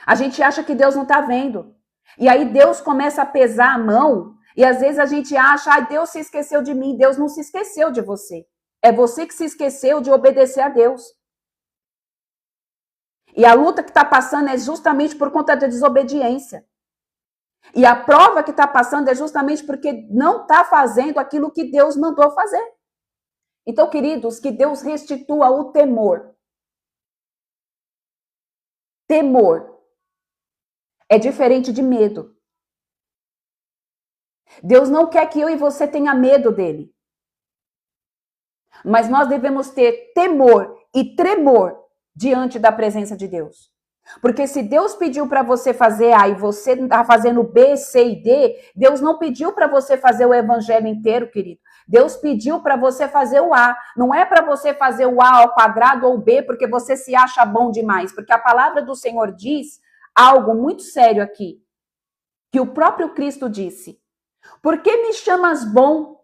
A gente acha que Deus não está vendo. E aí Deus começa a pesar a mão. E às vezes a gente acha, Deus se esqueceu de mim. Deus não se esqueceu de você. É você que se esqueceu de obedecer a Deus. E a luta que está passando é justamente por conta da desobediência. E a prova que está passando é justamente porque não está fazendo aquilo que Deus mandou fazer. Então, queridos, que Deus restitua o temor. Temor é diferente de medo. Deus não quer que eu e você tenha medo dele. Mas nós devemos ter temor e tremor diante da presença de Deus. Porque se Deus pediu para você fazer A e você está fazendo B, C e D, Deus não pediu para você fazer o evangelho inteiro, querido. Deus pediu para você fazer o A. Não é para você fazer o A ao quadrado ou o B porque você se acha bom demais. Porque a palavra do Senhor diz algo muito sério aqui. Que o próprio Cristo disse. Por que me chamas bom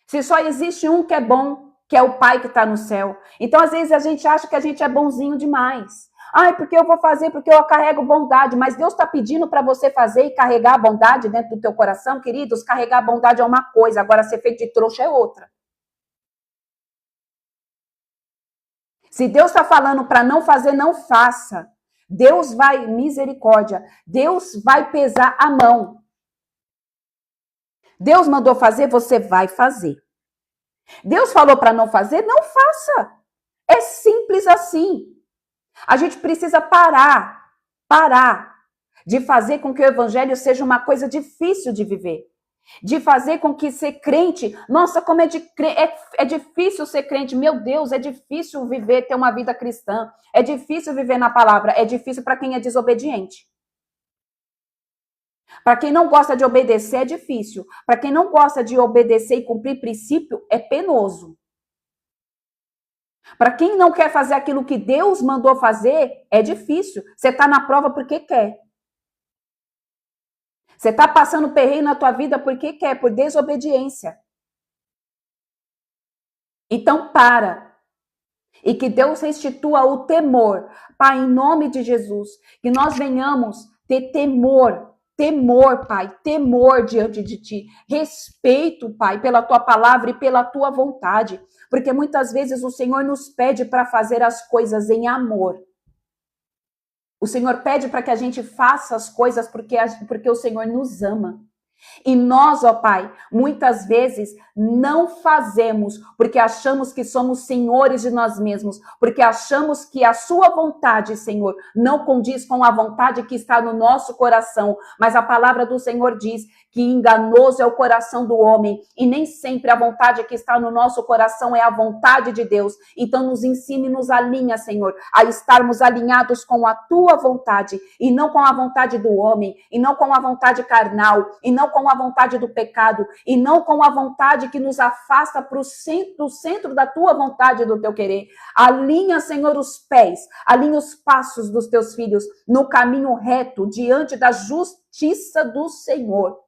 se só existe um que é bom, que é o Pai que está no céu? Então, às vezes, a gente acha que a gente é bonzinho demais. Ai, porque eu vou fazer, porque eu carrego bondade. Mas Deus está pedindo para você fazer e carregar a bondade dentro do teu coração, queridos. Carregar a bondade é uma coisa, agora ser feito de trouxa é outra. Se Deus está falando para não fazer, não faça. Deus vai, misericórdia, Deus vai pesar a mão. Deus mandou fazer, você vai fazer. Deus falou para não fazer, não faça. É simples assim. A gente precisa parar de fazer com que o evangelho seja uma coisa difícil de viver. De fazer com que ser crente, nossa, como é difícil ser crente, meu Deus, é difícil viver, ter uma vida cristã, é difícil viver na palavra, é difícil para quem é desobediente. Para quem não gosta de obedecer, é difícil. Para quem não gosta de obedecer e cumprir princípio, é penoso. Para quem não quer fazer aquilo que Deus mandou fazer, é difícil. Você está na prova porque quer. Você está passando perreio na tua vida porque quer, por desobediência. Então para. E que Deus restitua o temor. Pai, em nome de Jesus, que nós venhamos ter temor, Pai, temor diante de ti. Respeito, Pai, pela tua palavra e pela tua vontade. Porque muitas vezes o Senhor nos pede para fazer as coisas em amor. O Senhor pede para que a gente faça as coisas porque o Senhor nos ama. E nós, ó Pai, muitas vezes não fazemos porque achamos que somos senhores de nós mesmos, porque achamos que a sua vontade, Senhor, não condiz com a vontade que está no nosso coração. Mas a palavra do Senhor diz que enganoso é o coração do homem e nem sempre a vontade que está no nosso coração é a vontade de Deus. Então nos ensine e nos alinha, Senhor, a estarmos alinhados com a tua vontade e não com a vontade do homem, e não com a vontade carnal, e não com a vontade do pecado, e não com a vontade que nos afasta para o centro da tua vontade e do teu querer. Alinha, Senhor, os pés, alinha os passos dos teus filhos no caminho reto, diante da justiça do Senhor.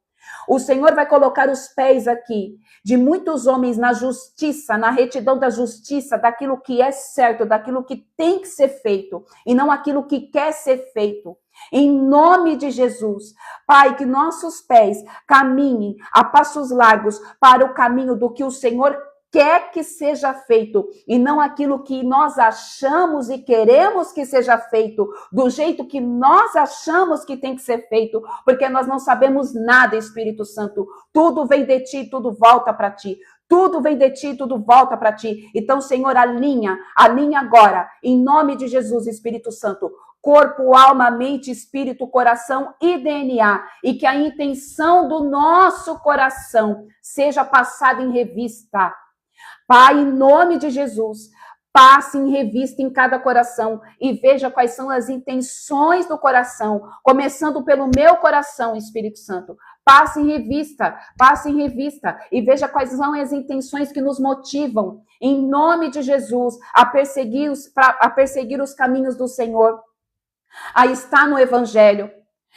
O Senhor vai colocar os pés aqui de muitos homens na justiça, na retidão da justiça, daquilo que é certo, daquilo que tem que ser feito, e não aquilo que quer ser feito. Em nome de Jesus, Pai, que nossos pés caminhem a passos largos para o caminho do que o Senhor quer que seja feito, e não aquilo que nós achamos e queremos que seja feito, do jeito que nós achamos que tem que ser feito, porque nós não sabemos nada, Espírito Santo. Tudo vem de ti, tudo volta para ti. Tudo vem de ti, tudo volta para ti. Então, Senhor, alinha agora, em nome de Jesus, Espírito Santo, corpo, alma, mente, espírito, coração e DNA, e que a intenção do nosso coração seja passada em revista. Pai, em nome de Jesus, passe em revista em cada coração e veja quais são as intenções do coração, começando pelo meu coração, Espírito Santo. Passe em revista e veja quais são as intenções que nos motivam, em nome de Jesus, a perseguir os caminhos do Senhor, a estar no Evangelho.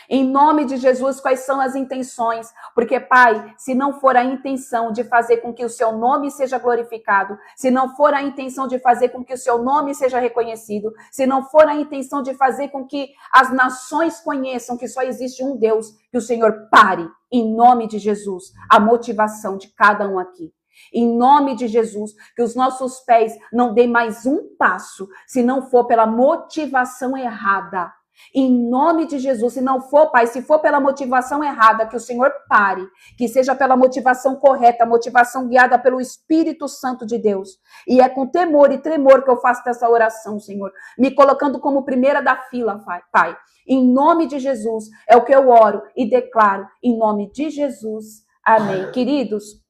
Em nome de Jesus, quais são as intenções? Porque, Pai, se não for a intenção de fazer com que o seu nome seja glorificado, se não for a intenção de fazer com que o seu nome seja reconhecido, se não for a intenção de fazer com que as nações conheçam que só existe um Deus, que o Senhor pare, em nome de Jesus, a motivação de cada um aqui. Em nome de Jesus, que os nossos pés não deem mais um passo, se não for pela motivação errada. Em nome de Jesus, se não for, Pai, se for pela motivação errada, que o Senhor pare, que seja pela motivação correta, motivação guiada pelo Espírito Santo de Deus. E é com temor e tremor que eu faço essa oração, Senhor, me colocando como primeira da fila, Pai. Em nome de Jesus, é o que eu oro e declaro, em nome de Jesus. Amém. Queridos,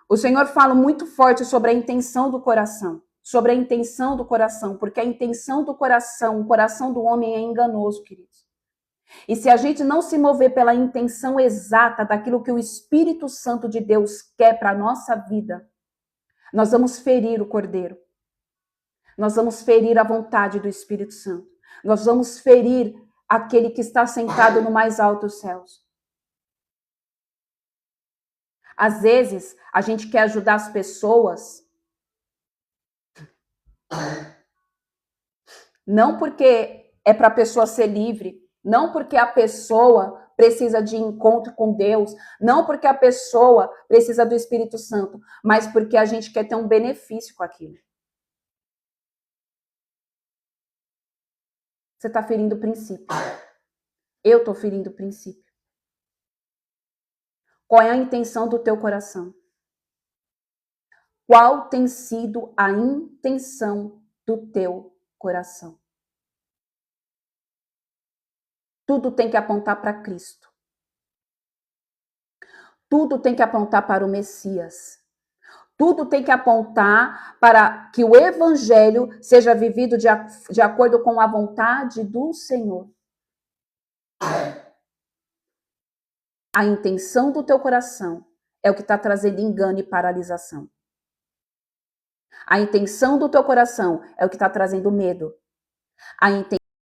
o Senhor fala muito forte sobre a intenção do coração. sobre a intenção do coração, porque a intenção do coração, o coração do homem é enganoso, queridos. E se a gente não se mover pela intenção exata daquilo que o Espírito Santo de Deus quer para a nossa vida, nós vamos ferir o Cordeiro. Nós vamos ferir a vontade do Espírito Santo. Nós vamos ferir aquele que está sentado no mais alto dos céus. Às vezes, a gente quer ajudar as pessoas, não porque é para a pessoa ser livre, não porque a pessoa precisa de encontro com Deus, não porque a pessoa precisa do Espírito Santo, mas porque a gente quer ter um benefício com aquilo. Você está ferindo o princípio. Eu estou ferindo o princípio. Qual é a intenção do teu coração? Qual tem sido a intenção do teu coração? Tudo tem que apontar para Cristo. Tudo tem que apontar para o Messias. Tudo tem que apontar para que o evangelho seja vivido de acordo com a vontade do Senhor. A intenção do teu coração é o que está trazendo engano e paralisação. A intenção do teu coração é o que está trazendo medo. A intenção